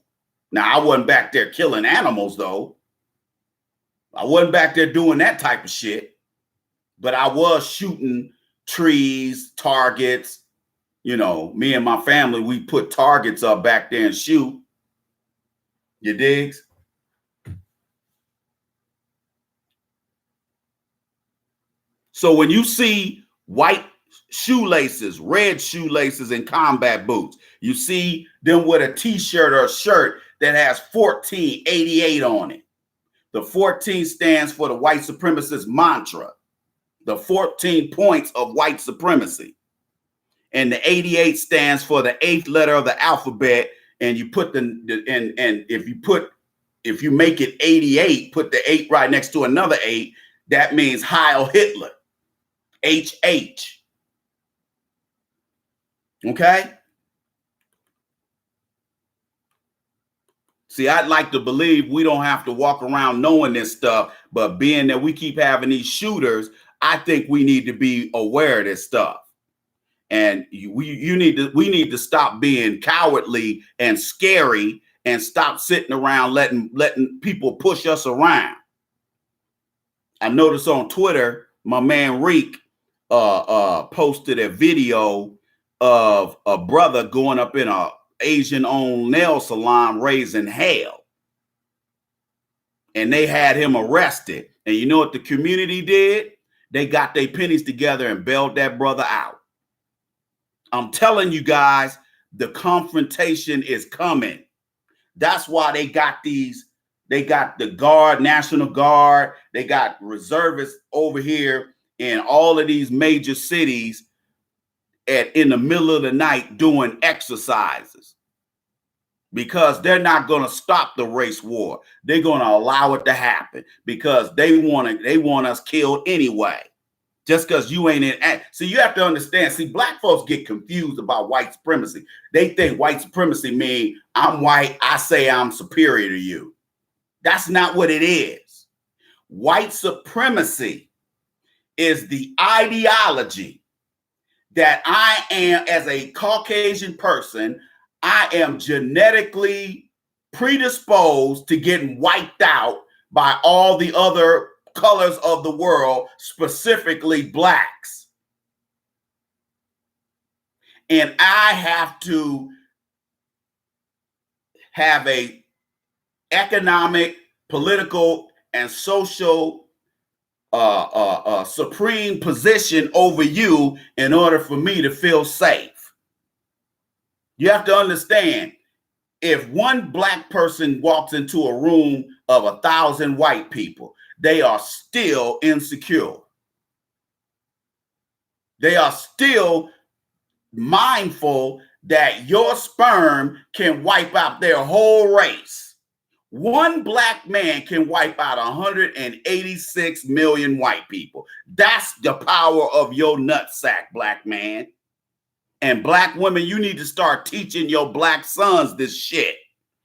Now, I wasn't back there killing animals, though. I wasn't back there doing that type of shit. But I was shooting trees, targets. You know, me and my family, we put targets up back there and shoot. You digs? So when you see white shoelaces, red shoelaces, and combat boots, you see them with a t-shirt or a shirt that has 1488 on it. The 14 stands for the white supremacist mantra, the 14 points of white supremacy. And the 88 stands for the 8th letter of the alphabet. And you put if you make it 88, put the 8 right next to another 8, that means Heil Hitler. HH. Okay? See, I'd like to believe we don't have to walk around knowing this stuff, but being that we keep having these shooters, I think we need to be aware of this stuff. And we need to stop being cowardly and scary and stop sitting around letting people push us around. I noticed on Twitter, my man Reek posted a video of a brother going up in a Asian-owned nail salon raising hell. and they had him arrested. And you know what the community did? They got their pennies together and bailed that brother out. I'm telling you guys, the confrontation is coming. That's why they got the Guard, National Guard, they got reservists over here in all of these major cities in the middle of the night doing exercises, because they're not going to stop the race war. They're going to allow it to happen because they want us killed anyway. Just because you ain't in. So you have to understand. See, black folks get confused about white supremacy. They think white supremacy means I'm white, I say I'm superior to you. That's not what it is. White supremacy is the ideology that I am, as a Caucasian person, I am genetically predisposed to getting wiped out by all the other colors of the world, specifically blacks. And I have to have a economic, political, and social supreme position over you in order for me to feel safe. You have to understand, if one black person walks into a room of 1,000 white people, they are still insecure. They are still mindful that your sperm can wipe out their whole race. One black man can wipe out 186 million white people. That's the power of your nutsack, black man. And black women, you need to start teaching your black sons this shit,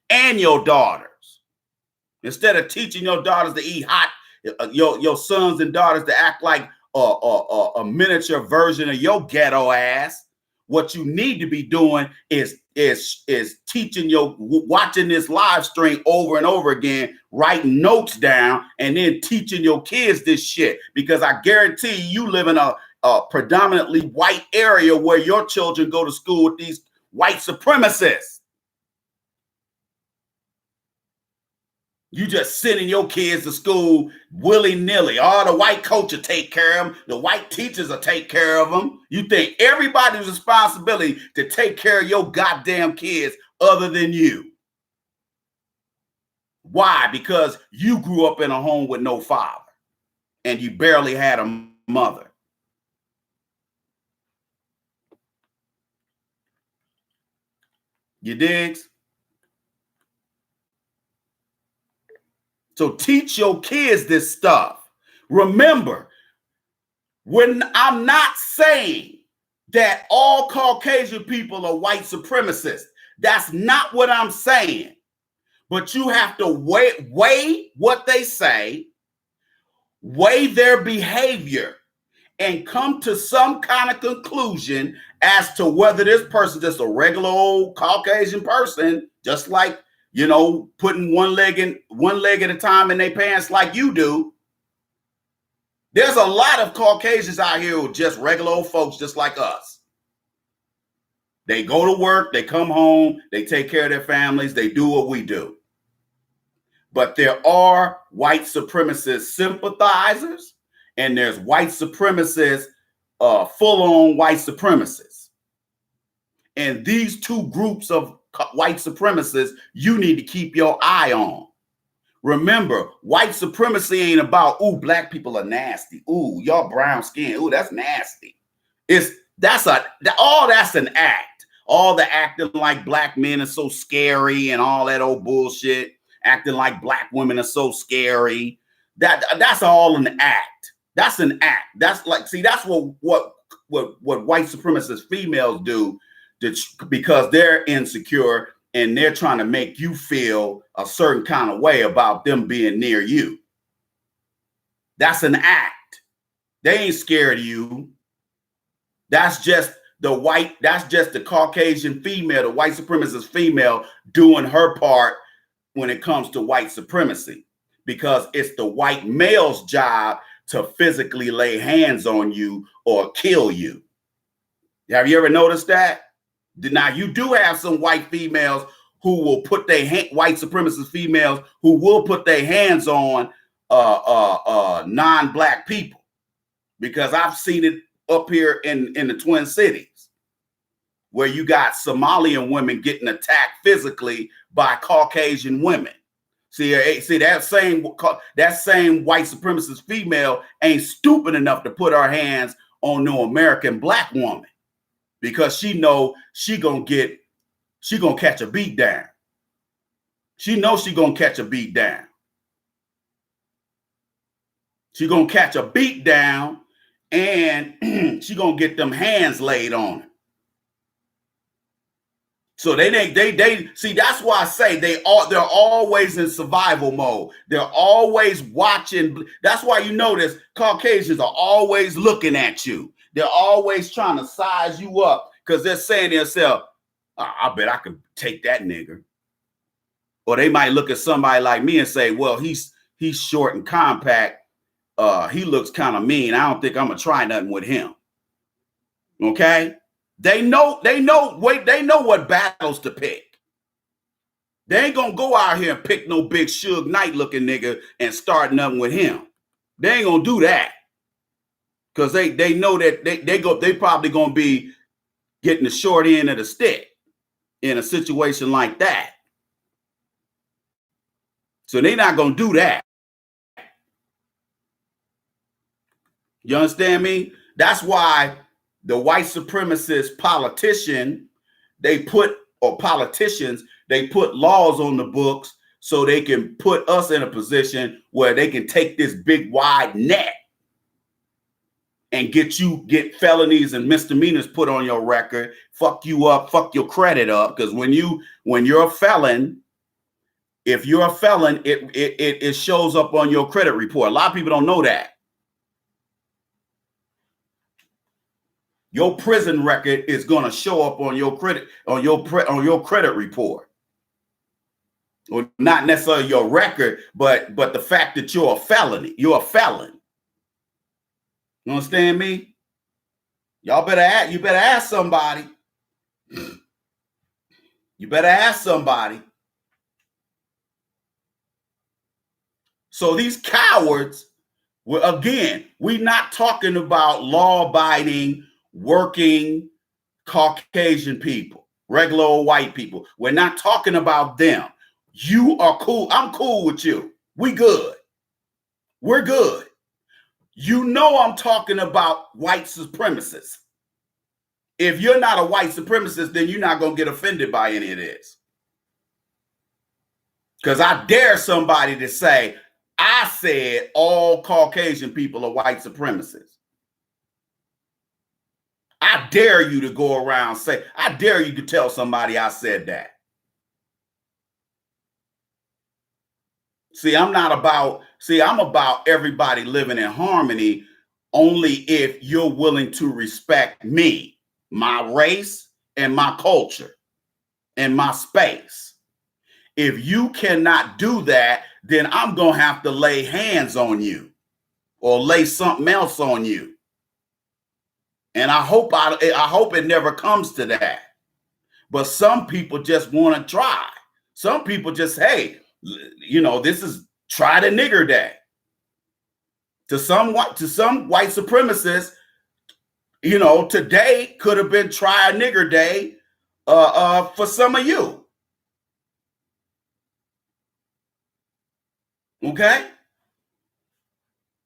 and your daughters. Instead of teaching your daughters to eat hot, your sons and daughters to act like a miniature version of your ghetto ass. What you need to be doing is teaching watching this live stream over and over again, writing notes down, and then teaching your kids this shit. Because I guarantee you live in a predominantly white area where your children go to school with these white supremacists. You just sending your kids to school willy-nilly. All the white coach will take care of them. The white teachers will take care of them. You think everybody's responsibility to take care of your goddamn kids other than you. Why? Because you grew up in a home with no father and you barely had a mother. You digs? So teach your kids this stuff. Remember, when I'm not saying that all Caucasian people are white supremacists, that's not what I'm saying. But you have to weigh what they say, weigh their behavior, and come to some kind of conclusion as to whether this person is just a regular old Caucasian person, just like, you know, putting one leg at a time in their pants like you do. There's a lot of Caucasians out here who are just regular old folks just like us. They go to work, they come home, they take care of their families, they do what we do. But there are white supremacist sympathizers, and there's white supremacists, full-on white supremacists. And these two groups of white supremacists, you need to keep your eye on. Remember, white supremacy ain't about, ooh, black people are nasty. Ooh, y'all brown skin. Ooh, that's nasty. All that's an act. All the acting like black men are so scary and all that old bullshit. Acting like black women are so scary. That's all an act. That's an act. That's like, see, that's what white supremacist females do, because they're insecure and they're trying to make you feel a certain kind of way about them being near you. That's an act. They ain't scared of you. That's just the Caucasian female, the white supremacist female doing her part when it comes to white supremacy, because it's the white male's job to physically lay hands on you or kill you. Have you ever noticed that? Now, you do have some white females who will put their white supremacist females who will put their hands on non-black people, because I've seen it up here in the Twin Cities, where you got Somalian women getting attacked physically by Caucasian women. See that same white supremacist female ain't stupid enough to put her hands on no American black woman, because she know she gonna catch a beat down. She knows she gonna catch a beat down. She gonna catch a beat down, and she gonna get them hands laid on her. So they see, that's why I say they're always in survival mode. They're always watching. That's why you notice Caucasians are always looking at you. They're always trying to size you up, because they're saying to themselves, I bet I could take that nigger. Or they might look at somebody like me and say, well, he's short and compact. He looks kind of mean. I don't think I'm gonna try nothing with him. Okay? They know what battles to pick. They ain't gonna go out here and pick no big Suge Knight looking nigga and start nothing with him. They ain't gonna do that, because they know that they probably gonna be getting the short end of the stick in a situation like that. So they're not gonna do that. You understand me? That's why the white supremacist politicians, they put laws on the books so they can put us in a position where they can take this big wide net and get felonies and misdemeanors put on your record, fuck you up, fuck your credit up. Because when you're a felon, if you're a felon, it shows up on your credit report. A lot of people don't know that. Your prison record is going to show up on your credit report, or not necessarily your record, but the fact that you're a felon. You understand me? You better ask somebody. You better ask somebody. So these cowards, we're not talking about law-abiding, working Caucasian people, regular old white people. We're not talking about them. You are cool. I'm cool with you. We good. We're good. You know I'm talking about white supremacists. If you're not a white supremacist, then you're not going to get offended by any of this. Because I dare somebody to say, I said all Caucasian people are white supremacists. I dare you to go around I dare you to tell somebody I said that. I'm about everybody living in harmony only if you're willing to respect me, my race, and my culture, and my space. If you cannot do that, then I'm going to have to lay hands on you or lay something else on you. And I hope it never comes to that. But some people just want to try. Some people just, hey, this is try the nigger day. To some white supremacists, today could have been try a nigger day for some of you. Okay?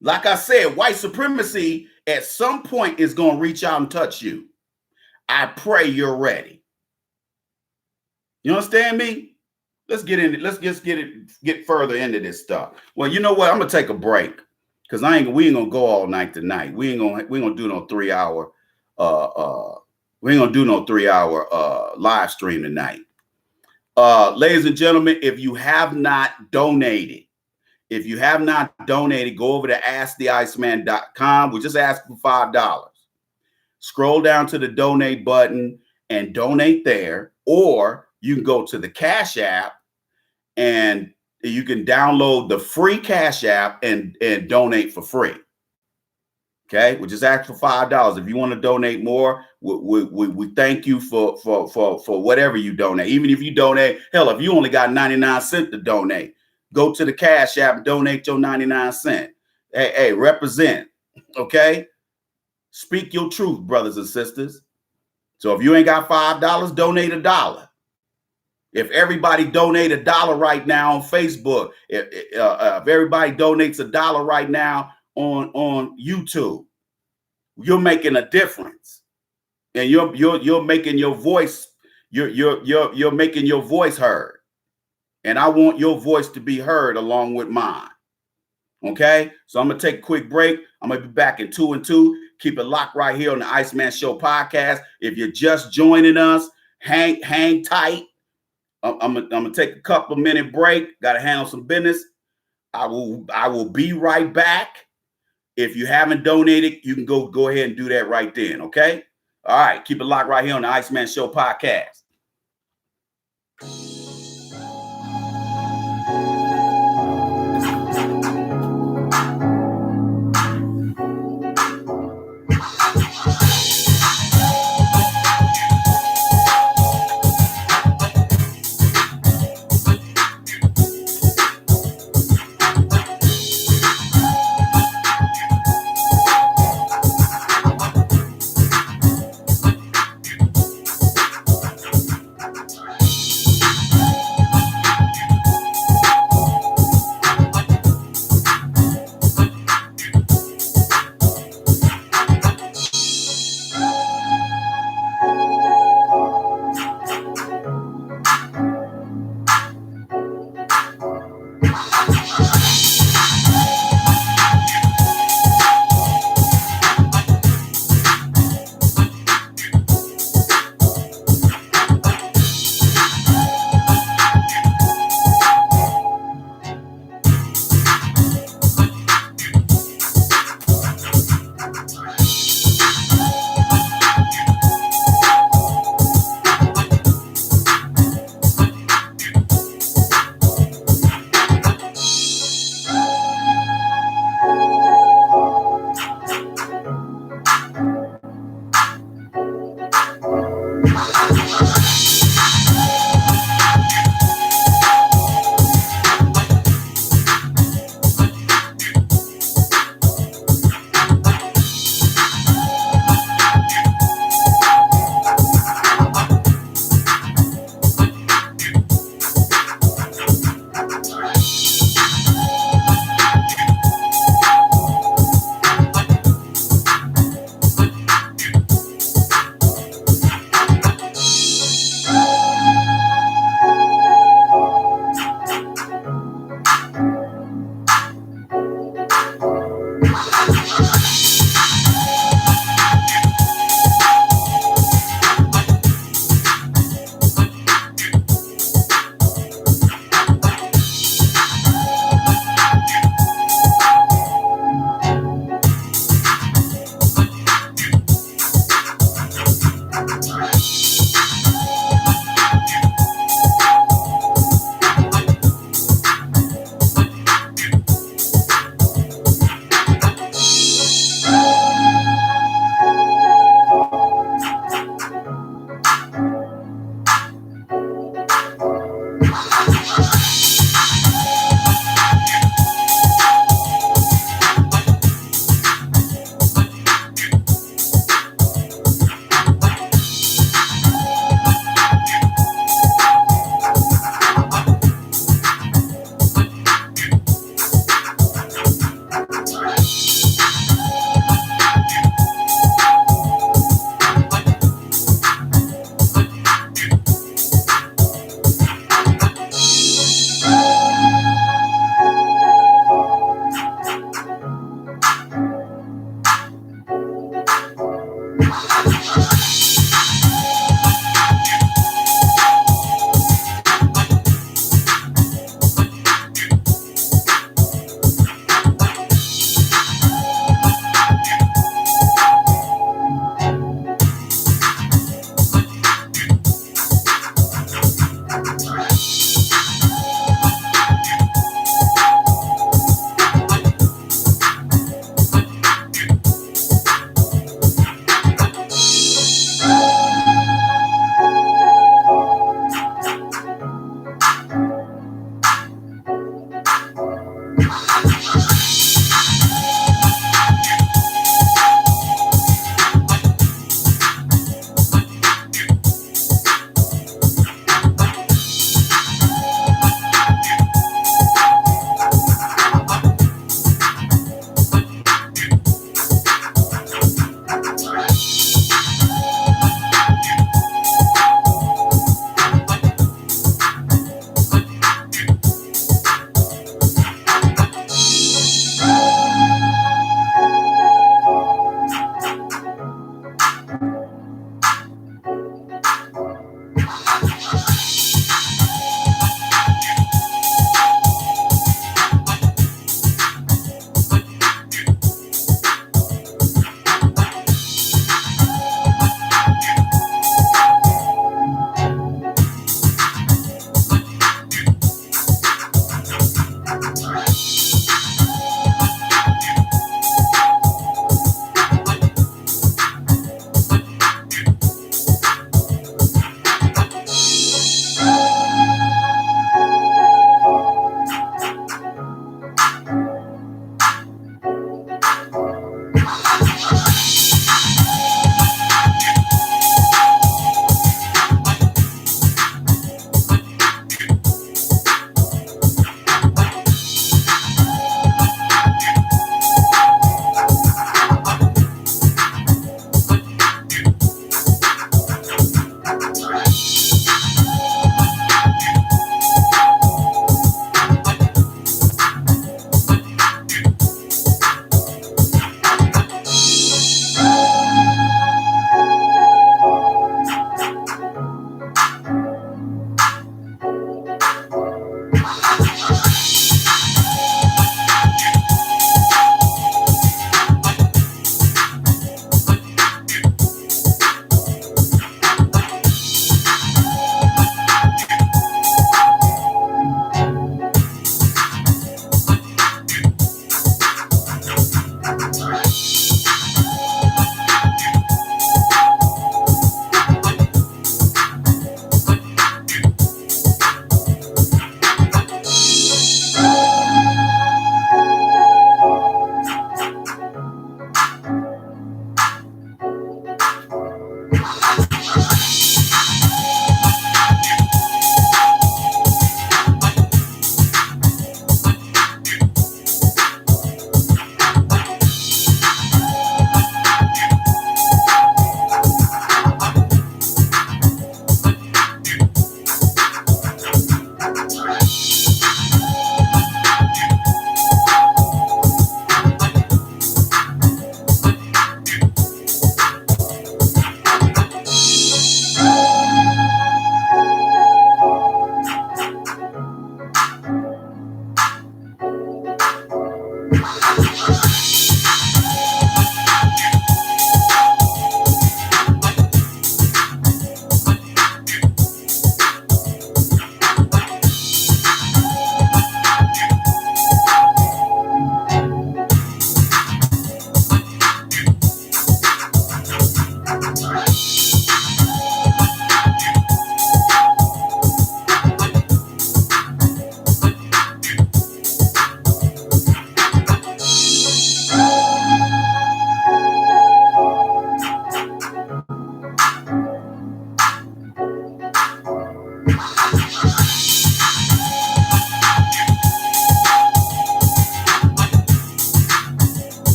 Like I said, white supremacy at some point is going to reach out and touch you. I pray you're ready. You understand me? Let's get into. Let's just get further into this stuff. Well, you know what? I'm gonna take a break because we ain't gonna go all night tonight. We ain't gonna do no 3 hour. We ain't gonna do no 3 hour live stream tonight. Ladies and gentlemen, if you have not donated, go over to asktheiceman.com. We just asked for $5. Scroll down to the donate button and donate there, or you can go to the Cash App and you can download the free Cash App and donate for free. Okay, we just ask for $5. If you want to donate more, we thank you for whatever you donate. Even if you donate, hell, if you only got 99 cents to donate, go to the Cash App and donate your 99 cents. Hey, represent. Okay, speak your truth, brothers and sisters. So if you ain't got $5, donate $1. If everybody donate $1 right now on Facebook, if everybody donates $1 right now on YouTube, you're making a difference, and you're making your voice you're making your voice heard, and I want your voice to be heard along with mine. Okay, so I'm gonna take a quick break. I'm gonna be back in 2 and 2. Keep it locked right here on the Iceman Show podcast. If you're just joining us, hang tight. I'm gonna take a couple minute break. Got to handle some business. I will be right back. If you haven't donated, you can go ahead and do that right then. Okay. All right. Keep it locked right here on the Iceman Show podcast.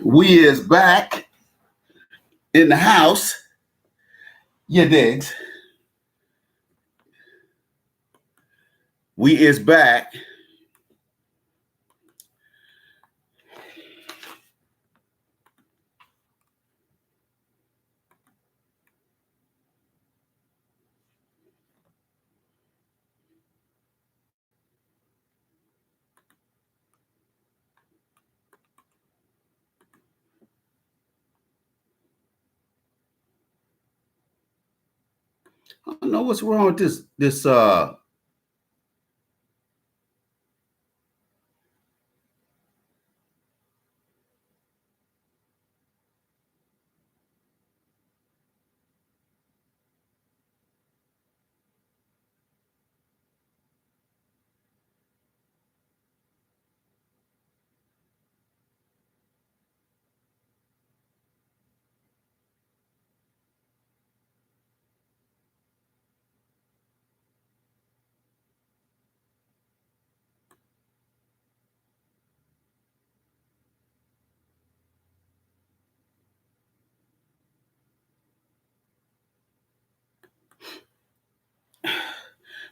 We is back in the house. You digs. We is back. I don't know what's wrong with this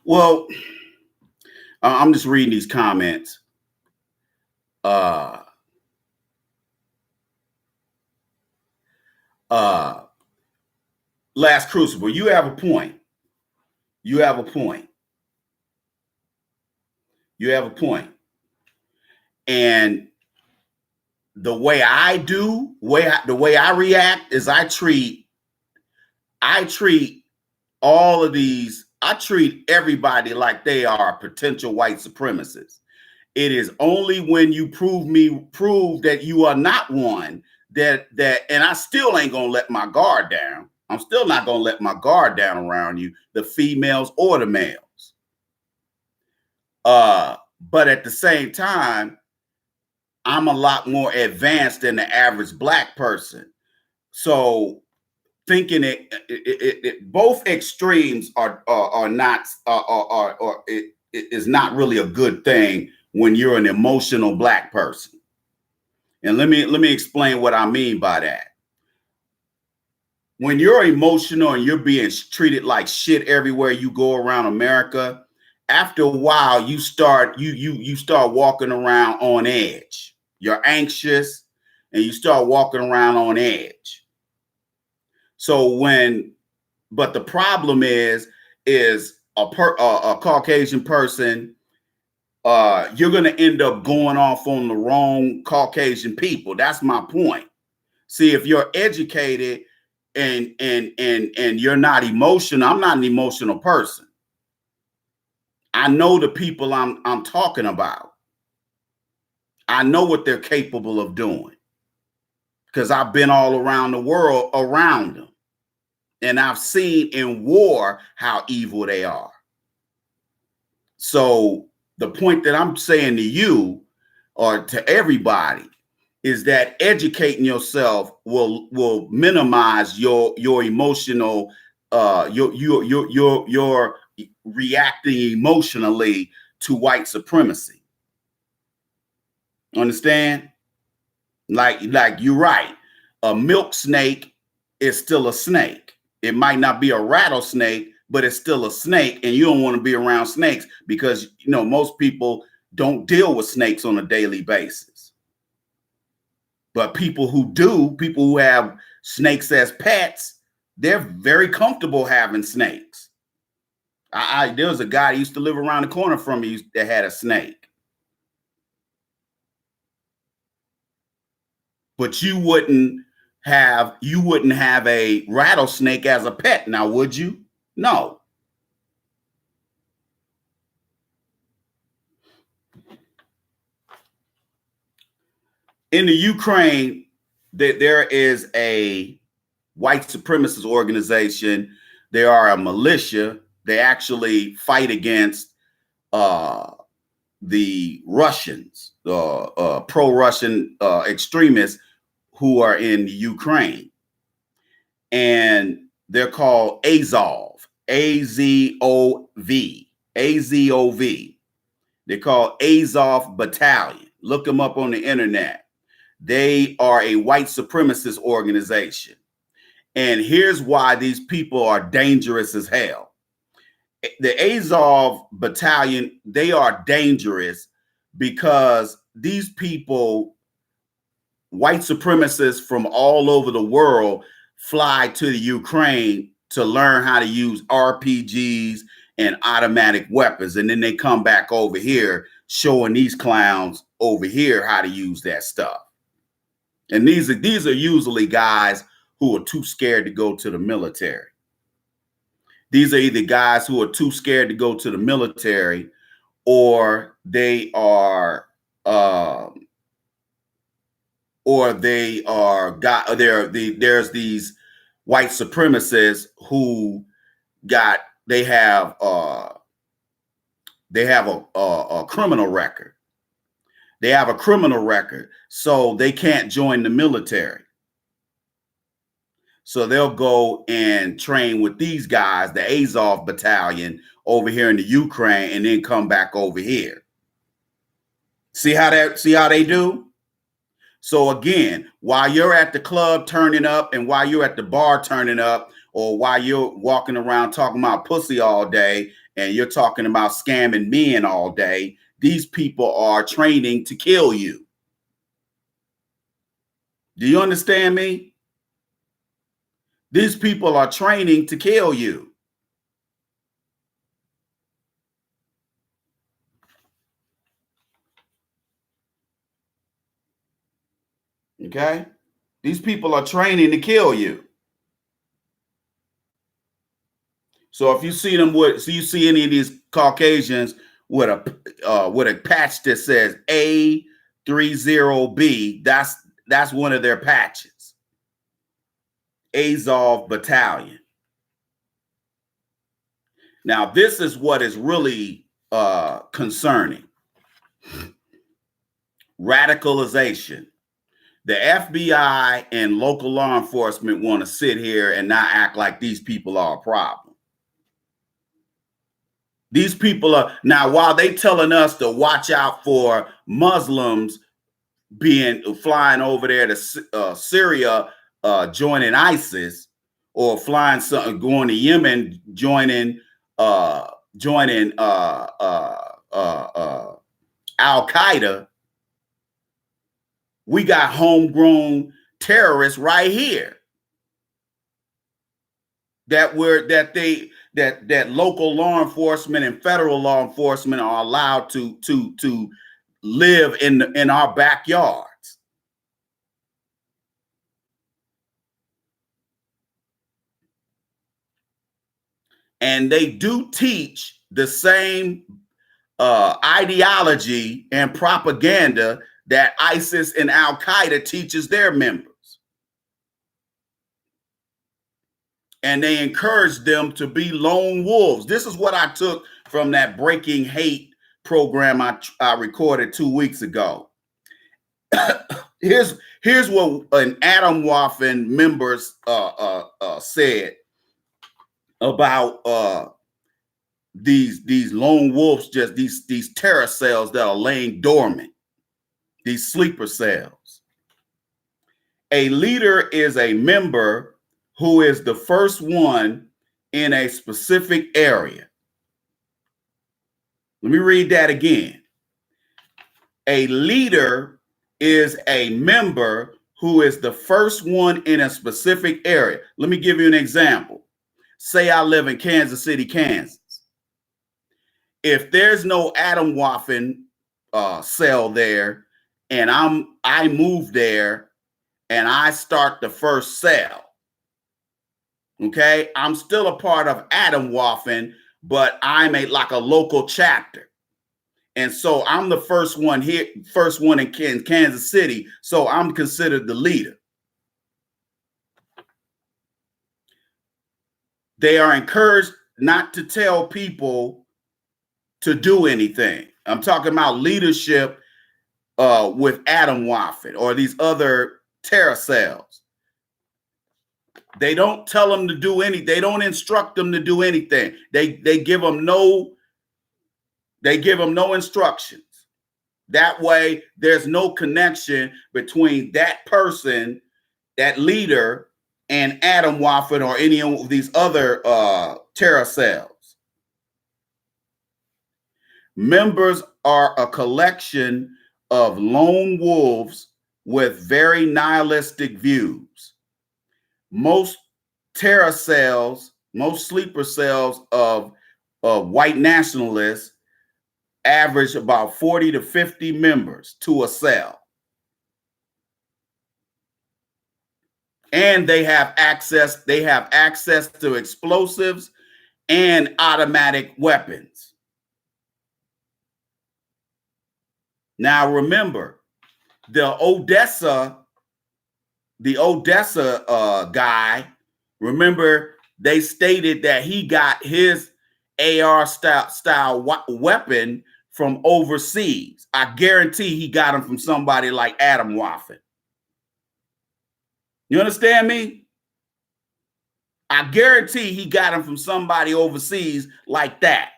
well, I'm just reading these comments. Last Crucible, you have a point. You have a point. You have a point. And the way I do, the way I react is I treat all of these, I treat everybody like they are potential white supremacists. It is only when you prove that you are not one that and I still ain't gonna let my guard down. I'm still not going to let my guard down around you, the females or the males. But at the same time, I'm a lot more advanced than the average black person. So thinking both extremes are not it is not really a good thing when you're an emotional black person. And let me explain what I mean by that. When you're emotional and you're being treated like shit everywhere you go around America, after a while you start walking around on edge. You're anxious and you start walking around on edge. So but the problem is a Caucasian person, you're going to end up going off on the wrong Caucasian people. That's my point. See, if you're educated and you're not emotional, I'm not an emotional person. I know the people I'm talking about. I know what they're capable of doing because I've been all around the world around them. And I've seen in war how evil they are. So the point that I'm saying to you or to everybody is that educating yourself will minimize your emotional your reacting emotionally to white supremacy. Understand? Like you're right. A milk snake is still a snake. It might not be a rattlesnake, but it's still a snake, and you don't want to be around snakes because most people don't deal with snakes on a daily basis. But people who do, people who have snakes as pets, they're very comfortable having snakes. There was a guy who used to live around the corner from me that had a snake. But you wouldn't have a rattlesnake as a pet now, would you? No. In the Ukraine, there is a white supremacist organization. They are a militia. They actually fight against the Russians, pro-Russian extremists who are in Ukraine. And they're called Azov, A-Z-O-V, A-Z-O-V. They're called Azov Battalion. Look them up on the internet. They are a white supremacist organization. And here's why these people are dangerous as hell. The Azov Battalion, they are dangerous because these people, white supremacists from all over the world, fly to the Ukraine to learn how to use RPGs and automatic weapons. And then they come back over here showing these clowns over here how to use that stuff. And these are usually guys who are too scared to go to the military. These are either guys who are too scared to go to the military, or there's these white supremacists who they have a criminal record. They have a criminal record, so they can't join the military. So they'll go and train with these guys, the Azov Battalion, over here in the Ukraine, and then come back over here. See how they do? So again, while you're at the club turning up, and while you're at the bar turning up, or while you're walking around talking about pussy all day, and you're talking about scamming men all day, these people are training to kill you. Do you understand me? These people are training to kill you. Okay? These people are training to kill you. So if you see you see any of these Caucasians with a patch that says A30B, that's one of their patches. Azov Battalion. Now, this is what is really concerning. Radicalization. The FBI and local law enforcement want to sit here and not act like these people are a problem. These people are, now while they telling us to watch out for Muslims flying over there to Syria, joining ISIS, or going to Yemen, joining Al Qaeda. We got homegrown terrorists right here that local law enforcement and federal law enforcement are allowed to live in our backyards. And they do teach the same ideology and propaganda that ISIS and Al Qaeda teaches their members. And they encourage them to be lone wolves. This is what I took from that Breaking Hate program I recorded 2 weeks ago. Here's what an Adam Waffen members said about these lone wolves, just these terror cells that are laying dormant, these sleeper cells. A leader is a member who is the first one in a specific area. Let me read that again. A leader is a member who is the first one in a specific area. Let me give you an example. Say I live in Kansas City, Kansas. If there's no Adam Waffen cell there, and I move there and I start the first cell, okay, I'm still a part of Adam Waffen, but I'm like a local chapter. And so I'm the first one here, first one in Kansas City. So I'm considered the leader. They are encouraged not to tell people to do anything. I'm talking about leadership with Adam Waffen or these other terror cells. They don't tell them to do anything. They don't instruct them to do anything. They give them no instructions. That way, there's no connection between that person, that leader, and Adam Waffen or any of these other terror cells. Members are a collection of lone wolves with very nihilistic views. Most terror cells, most sleeper cells of white nationalists average about 40 to 50 members to a cell. And they have access to explosives and automatic weapons. Now remember, the Odessa guy, remember they stated that he got his AR style weapon from overseas. I guarantee he got him from somebody like Adam Waffen. You understand me? I guarantee he got him from somebody overseas like that.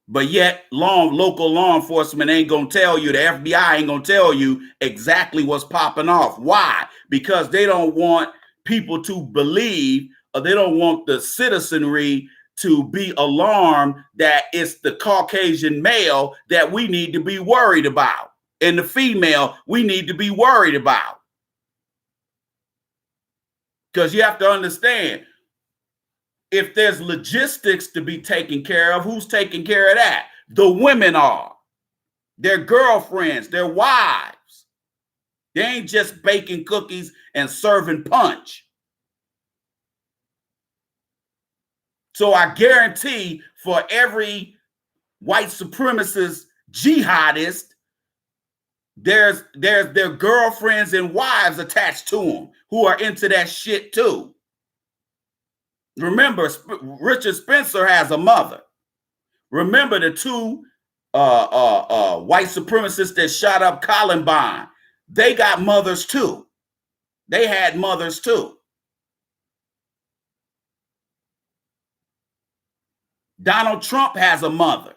But yet, local law enforcement ain't going to tell you, the FBI ain't going to tell you exactly what's popping off. Why? Because they don't want people to believe, or they don't want the citizenry to be alarmed that it's the Caucasian male that we need to be worried about, and the female we need to be worried about. Because you have to understand, if there's logistics to be taken care of, who's taking care of that? The women are. Their girlfriends, their wives. They ain't just baking cookies and serving punch. So I guarantee for every white supremacist jihadist, There's their girlfriends and wives attached to them who are into that shit too. Remember, Richard Spencer has a mother. Remember the two white supremacists that shot up Columbine. They got mothers too. They had mothers too. Donald Trump has a mother,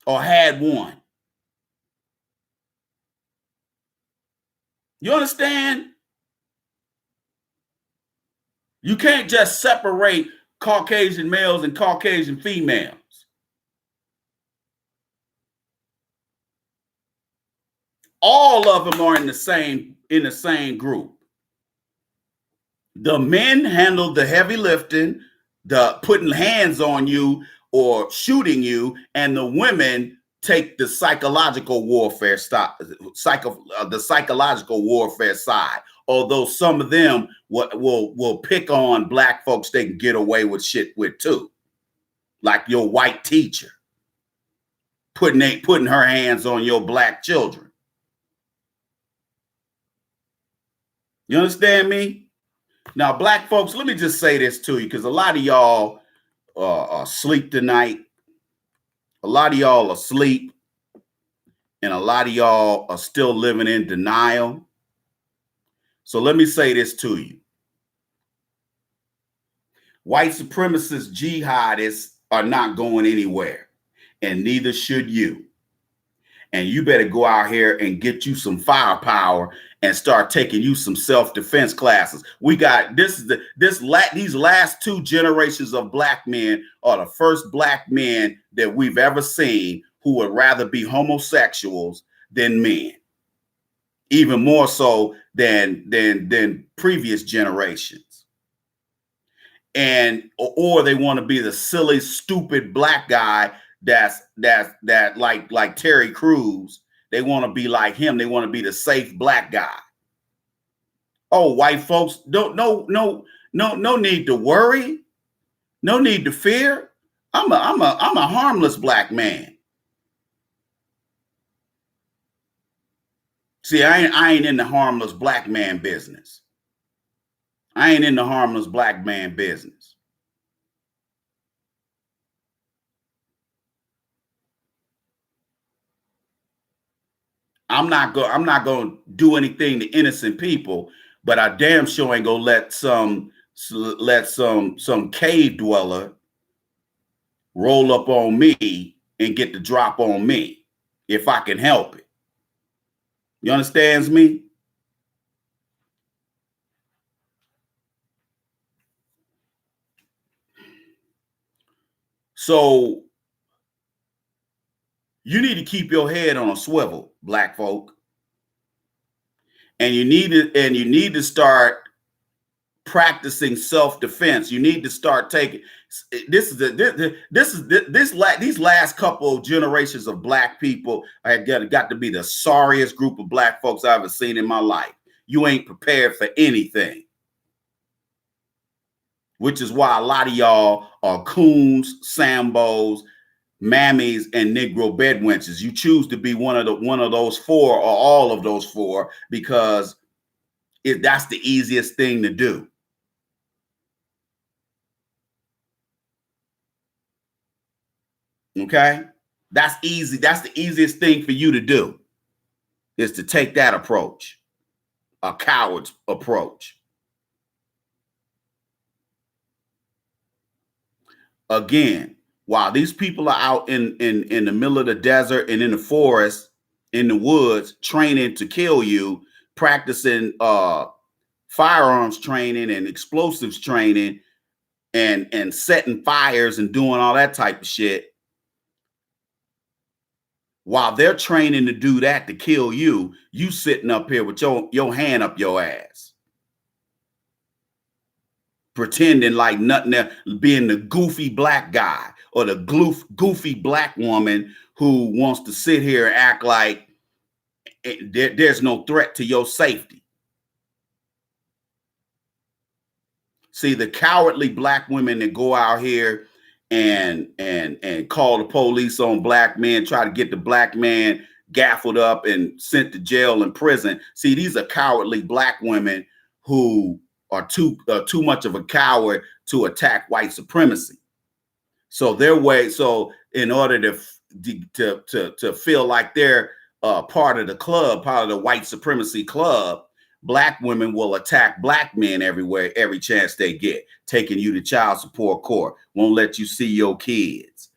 or had one. You understand? You can't just separate Caucasian males and Caucasian females. All of them are in the same group. The men handle the heavy lifting, the putting hands on you or shooting you, and the women take the psychological warfare the psychological warfare side. Although some of them will pick on black folks they can get away with shit with too, like your white teacher putting her hands on your black children. You understand me? Now, black folks, let me just say this to you, because a lot of y'all are asleep tonight. A lot of y'all are asleep, and a lot of y'all are still living in denial. So let me say this to you. White supremacist jihadists are not going anywhere, and neither should you. And you better go out here and get you some firepower and start taking you some self-defense classes. We got these last two generations of black men are the first black men that we've ever seen who would rather be homosexuals than men, even more so than previous generations. And or they want to be the silly, stupid black guy that like Terry Crews. They want to be like him. They want to be the safe black guy. Oh, white folks, no need to worry. No need to fear. I'm a harmless black man. See, I ain't in the harmless black man business. I ain't in the harmless black man business. I'm not going to do anything to innocent people, but I damn sure ain't going to let some cave dweller roll up on me and get the drop on me if I can help it. You understands me? So you need to keep your head on a swivel, black folk. And you need to start practicing self-defense. You need to start taking these last couple of generations of black people have got to be the sorriest group of black folks I've ever seen in my life. You ain't prepared for anything. Which is why a lot of y'all are coons, sambos, mammies, and Negro bedwenches. You choose to be one of those four or all of those four because that's the easiest thing to do. Okay? That's easy. That's the easiest thing for you to do, is to take that approach, a coward's approach. Again, while these people are out in the middle of the desert and in the forest, in the woods, training to kill you, practicing firearms training and explosives training and setting fires and doing all that type of shit, while they're training to do that to kill you, you sitting up here with your hand up your ass, pretending like nothing else, being the goofy black guy or the goofy black woman who wants to sit here and act like there's no threat to your safety. See, the cowardly black women that go out here and call the police on black men, try to get the black man gaffled up and sent to jail and prison. See, these are cowardly black women who are too much of a coward to attack white supremacy. So so in order to feel like they're part of the club, part of the white supremacy club, black women will attack black men everywhere, every chance they get, taking you to child support court, won't let you see your kids,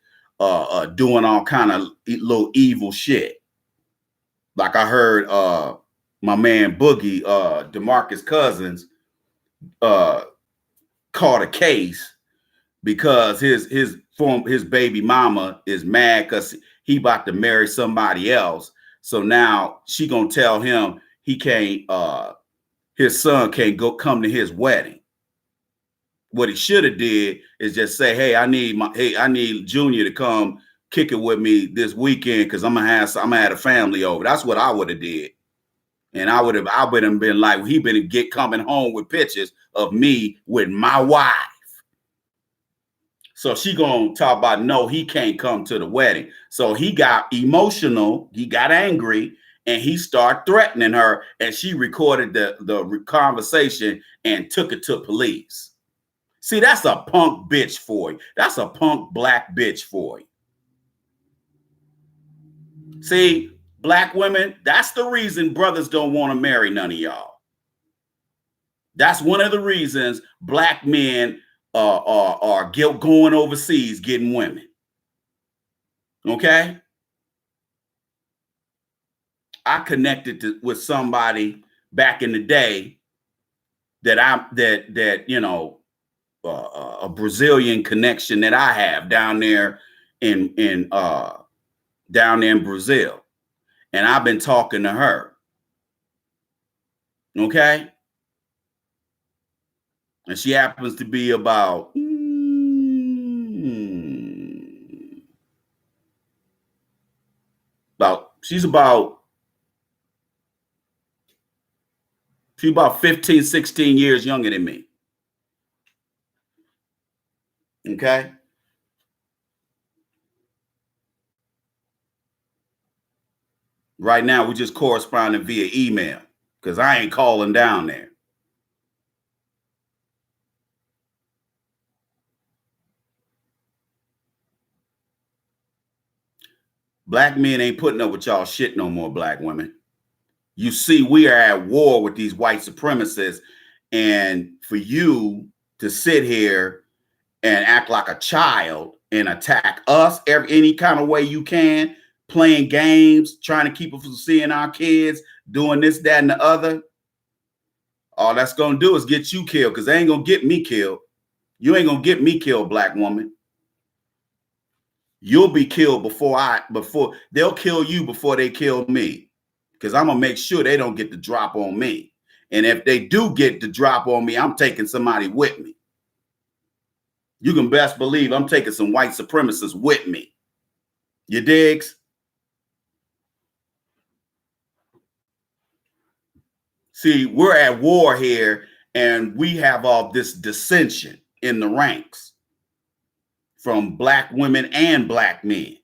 doing all kind of little evil shit. Like I heard my man Boogie, DeMarcus Cousins, caught a case because his baby mama is mad because he about to marry somebody else. So now she gonna tell him he can't, his son can't come to his wedding. What he should have did is just say, hey, I need Junior to come kick it with me this weekend because I'm gonna have a family over. That's what I would have did. And I would have been like, he been coming home with pictures of me with my wife. So she gonna talk about, no, he can't come to the wedding. So he got emotional, he got angry, and he started threatening her. And she recorded the conversation and took it to police. See, that's a punk bitch for you. That's a punk black bitch for you. See, black women, that's the reason brothers don't want to marry none of y'all. That's one of the reasons black men are going overseas getting women. Okay? I connected with somebody back in the day that you know, a Brazilian connection that I have down there in Brazil, and I've been talking to her. Okay? And she happens to be about she's about 15, 16 years younger than me. Okay? Right now, we're just corresponding via email because I ain't calling down there. Black men ain't putting up with y'all shit no more, black women. You see, we are at war with these white supremacists. And for you to sit here and act like a child and attack us any kind of way you can, playing games, trying to keep us from seeing our kids, doing this, that, and the other, all that's going to do is get you killed, because they ain't going to get me killed. You ain't going to get me killed, black woman. You'll be killed before they'll kill you before they kill me, because I'm going to make sure they don't get the drop on me. And if they do get the drop on me, I'm taking somebody with me. You can best believe I'm taking some white supremacists with me. You digs? See, we're at war here, and we have all this dissension in the ranks from black women and black men.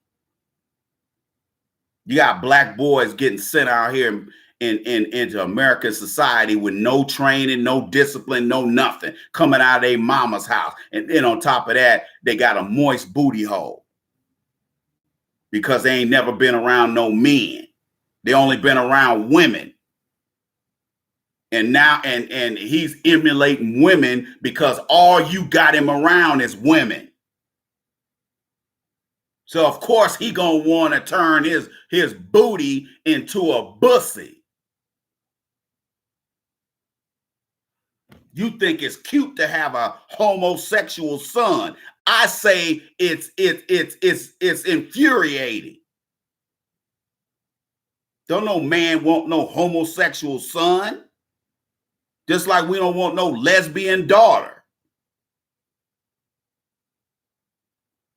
You got black boys getting sent out here into American society with no training, no discipline, no nothing, coming out of their mama's house. And then on top of that, they got a moist booty hole because they ain't never been around no men. They only been around women. And now, and he's emulating women because all you got him around is women. So of course he gonna want to turn his booty into a bussy. You think it's cute to have a homosexual son? I say it's infuriating. Don't no man want no homosexual son. Just like we don't want no lesbian daughter.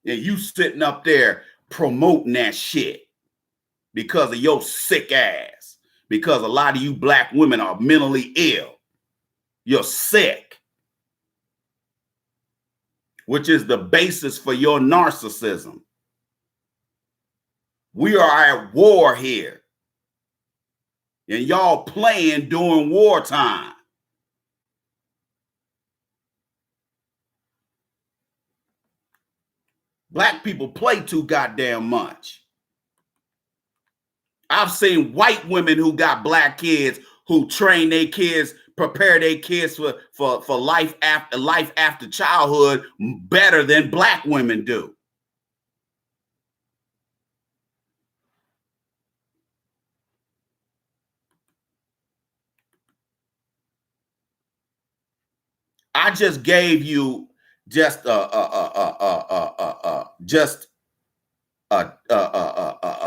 And you sitting up there promoting that shit because of your sick ass. Because a lot of you black women are mentally ill. You're sick. Which is the basis for your narcissism. We are at war here. And y'all playing during wartime. Black people play too goddamn much. I've seen white women who got black kids who train their kids, prepare their kids for life after childhood better than black women do. I just gave you just a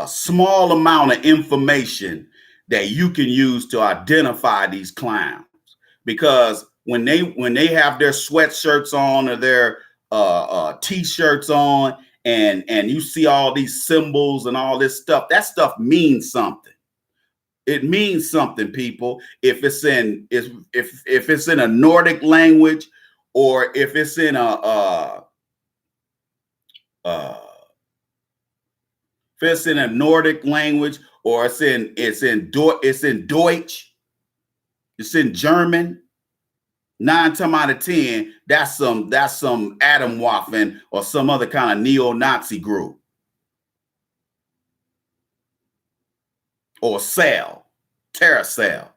small amount of information that you can use to identify these clowns, because when they have their sweatshirts on or their t-shirts on, and you see all these symbols and all this stuff, that stuff means something. It means something, people. If it's in a Nordic language, or if it's in if it's in a Nordic language, or it's in Deutsch, it's in German, 9 times out of 10, that's some Atomwaffen or some other kind of neo-Nazi group, or cell, terror cell.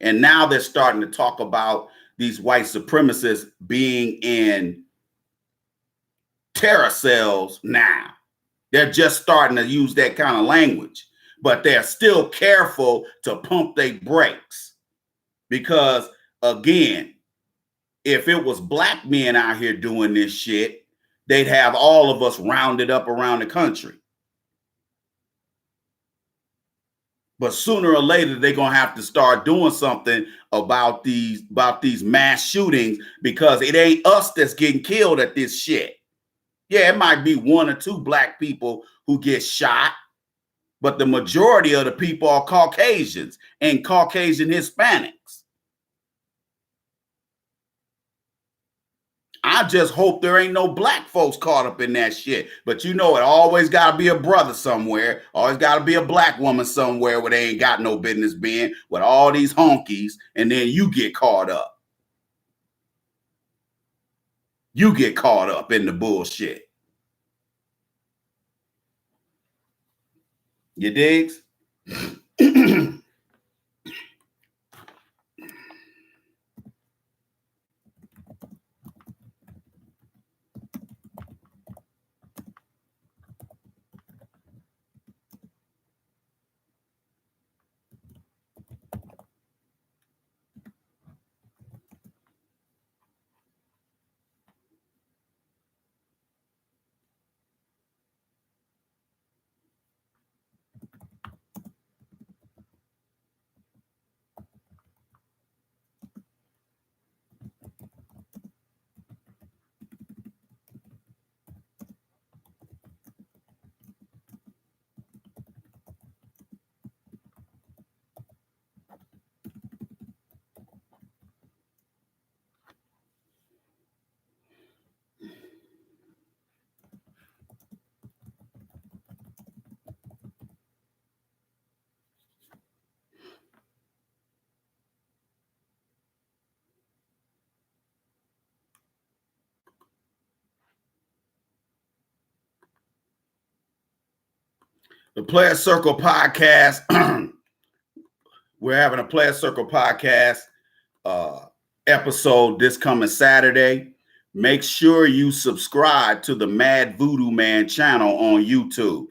And now they're starting to talk about these white supremacists being in terror cells now. They're just starting to use that kind of language, but they're still careful to pump their brakes, because, again, if it was black men out here doing this shit, they'd have all of us rounded up around the country. But sooner or later, they're gonna have to start doing something about these mass shootings, because it ain't us that's getting killed at this shit. Yeah, it might be 1 or 2 black people who get shot, but the majority of the people are Caucasians and Caucasian Hispanics. I just hope there ain't no black folks caught up in that shit. But you know, it always got to be a brother somewhere. Always got to be a black woman somewhere where they ain't got no business being, with all these honkies, and then you get caught up. You get caught up in the bullshit. You digs? The Player Circle podcast. We're having a Player Circle podcast episode this coming Saturday. Make sure you subscribe to the Mad Voodoo Man channel on YouTube.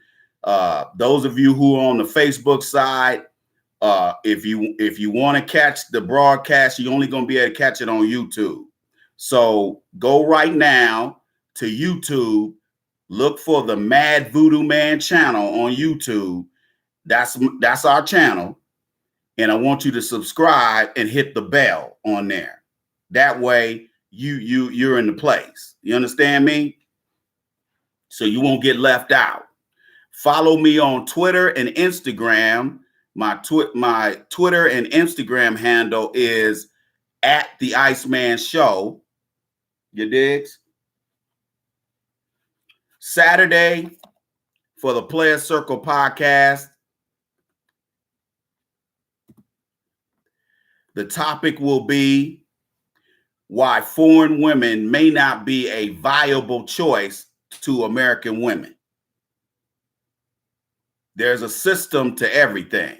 Those of you who are on the Facebook side, if you want to catch the broadcast, you're only going to be able to catch it on YouTube. So go right now to YouTube, look for the Mad Voodoo Man channel on YouTube. That's our channel. And I want you to subscribe and hit the bell on there. That way you're in the place. You understand me? So you won't get left out. Follow me on Twitter and Instagram. My Twitter and Instagram handle is @TheIcemanShow. You digs? Saturday for the Player Circle podcast. The topic will be why foreign women may not be a viable choice to American women. There's a system to everything.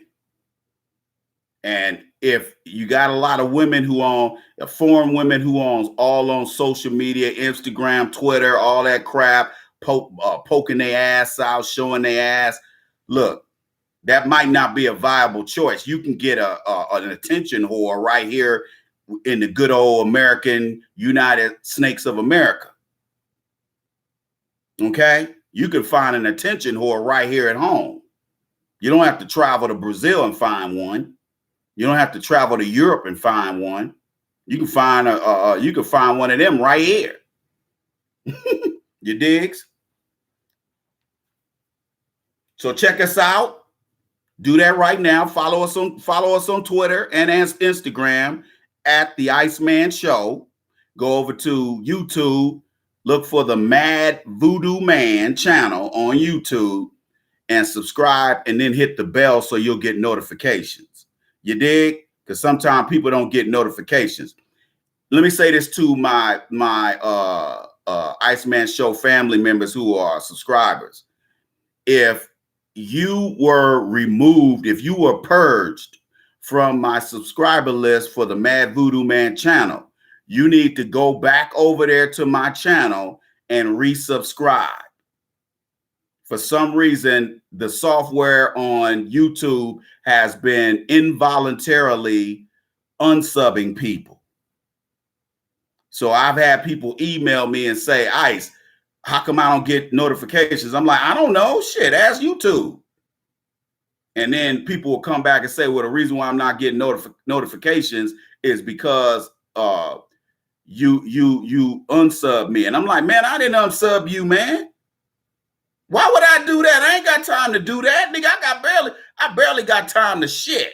And if you got a lot of women who own, foreign women who owns all on social media, Instagram, Twitter, all that crap, poking their ass out, showing their ass, look, that might not be a viable choice. You can get an attention whore right here in the good old American United Snakes of America. Okay? You can find an attention whore right here at home. You don't have to travel to Brazil and find one. You don't have to travel to Europe and find one. You can find one of them right here. You digs? So check us out. Do that right now. Follow us on Twitter and Instagram at The Iceman Show. Go over to YouTube. Look for the Mad Voodoo Man channel on YouTube and subscribe, and then hit the bell so you'll get notifications. You dig? Because sometimes people don't get notifications. Let me say this to my Iceman Show family members who are subscribers. If you were removed, if you were purged from my subscriber list for the Mad Voodoo Man channel, you need to go back over there to my channel and resubscribe. For some reason, the software on YouTube has been involuntarily unsubbing people. So I've had people email me and say, Ice, how come I don't get notifications? I'm like, I don't know. Shit, ask YouTube. And then people will come back and say, well, the reason why I'm not getting notifications is because you unsub me. And I'm like, man, I didn't unsub you, man. Why would I do that? I ain't got time to do that. Nigga, I barely got time to shit.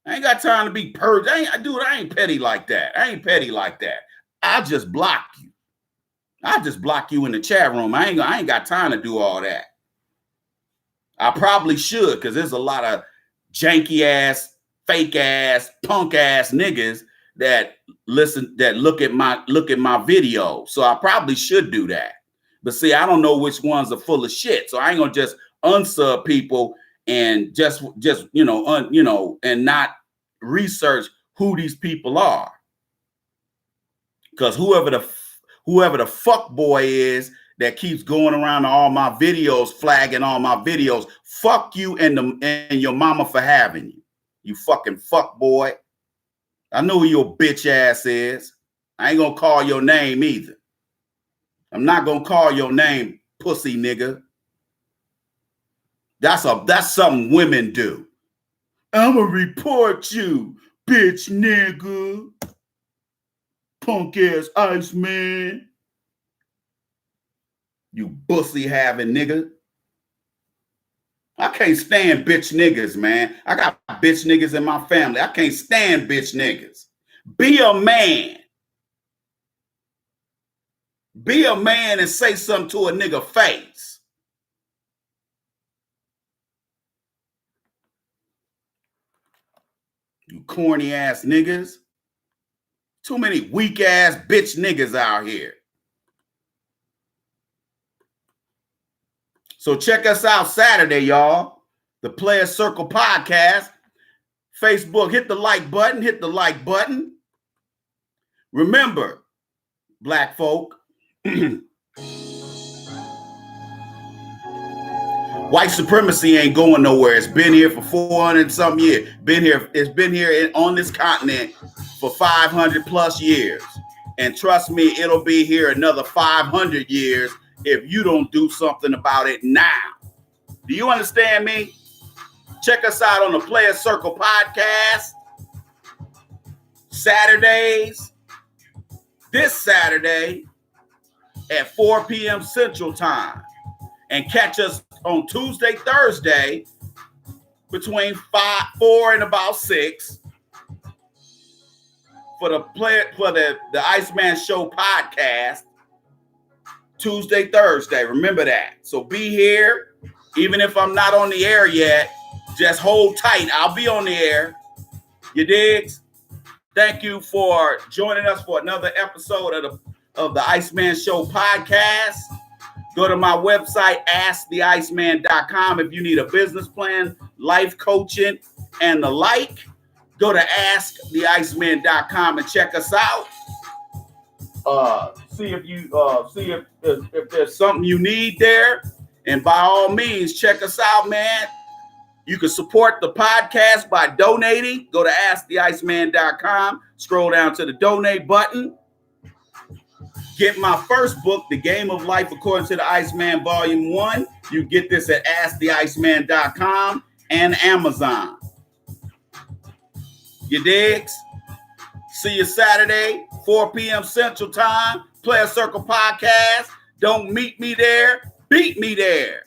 I ain't got time to be purged. I ain't petty like that. I'll just block you. I'll just block you in the chat room. I ain't got time to do all that. I probably should, because there's a lot of janky ass, fake ass, punk ass niggas that look at my video. So I probably should do that. But see, I don't know which ones are full of shit. So I ain't gonna just unsub people and just and not research who these people are. Because whoever the fuck boy is that keeps going around to all my videos, flagging all my videos, fuck you and your mama for having you. You fucking fuck boy. I know who your bitch ass is. I ain't gonna call your name either. I'm not gonna call your name, pussy nigga. That's something women do. I'ma report you, bitch nigga. Punk ass Iceman. You pussy having nigga. I can't stand bitch niggas, man. I got bitch niggas in my family. I can't stand bitch niggas. Be a man. Be a man and say something to a nigga face. You corny ass niggas. Too many weak ass bitch niggas out here. So check us out Saturday, y'all. The Player Circle Podcast. Facebook, hit the like button. Remember, black folk, white supremacy ain't going nowhere. It's been here for 400 something years. It's been here on this continent for 500 plus years. And trust me, it'll be here another 500 years if you don't do something about it now. Do you understand me? Check us out on the Player Circle Podcast. Saturdays. This Saturday at 4 p.m. Central Time. And catch us on Tuesday, Thursday between 4 and about 6 for the Iceman Show podcast. Tuesday, Thursday. Remember that. So be here. Even if I'm not on the air yet, just hold tight. I'll be on the air. You digs? Thank you for joining us for another episode of the Iceman Show podcast. Go to my website, asktheiceman.com. If you need a business plan, life coaching, and the like, go to asktheiceman.com and check us out. See if there's something you need there. And by all means, check us out, man. You can support the podcast by donating. Go to asktheiceman.com. Scroll down to the donate button. Get my first book, The Game of Life According to the Iceman, Volume 1. You get this at asktheiceman.com and Amazon. You digs? See you Saturday, 4 p.m. Central Time. Player Circle Podcast. Don't meet me there. Beat me there.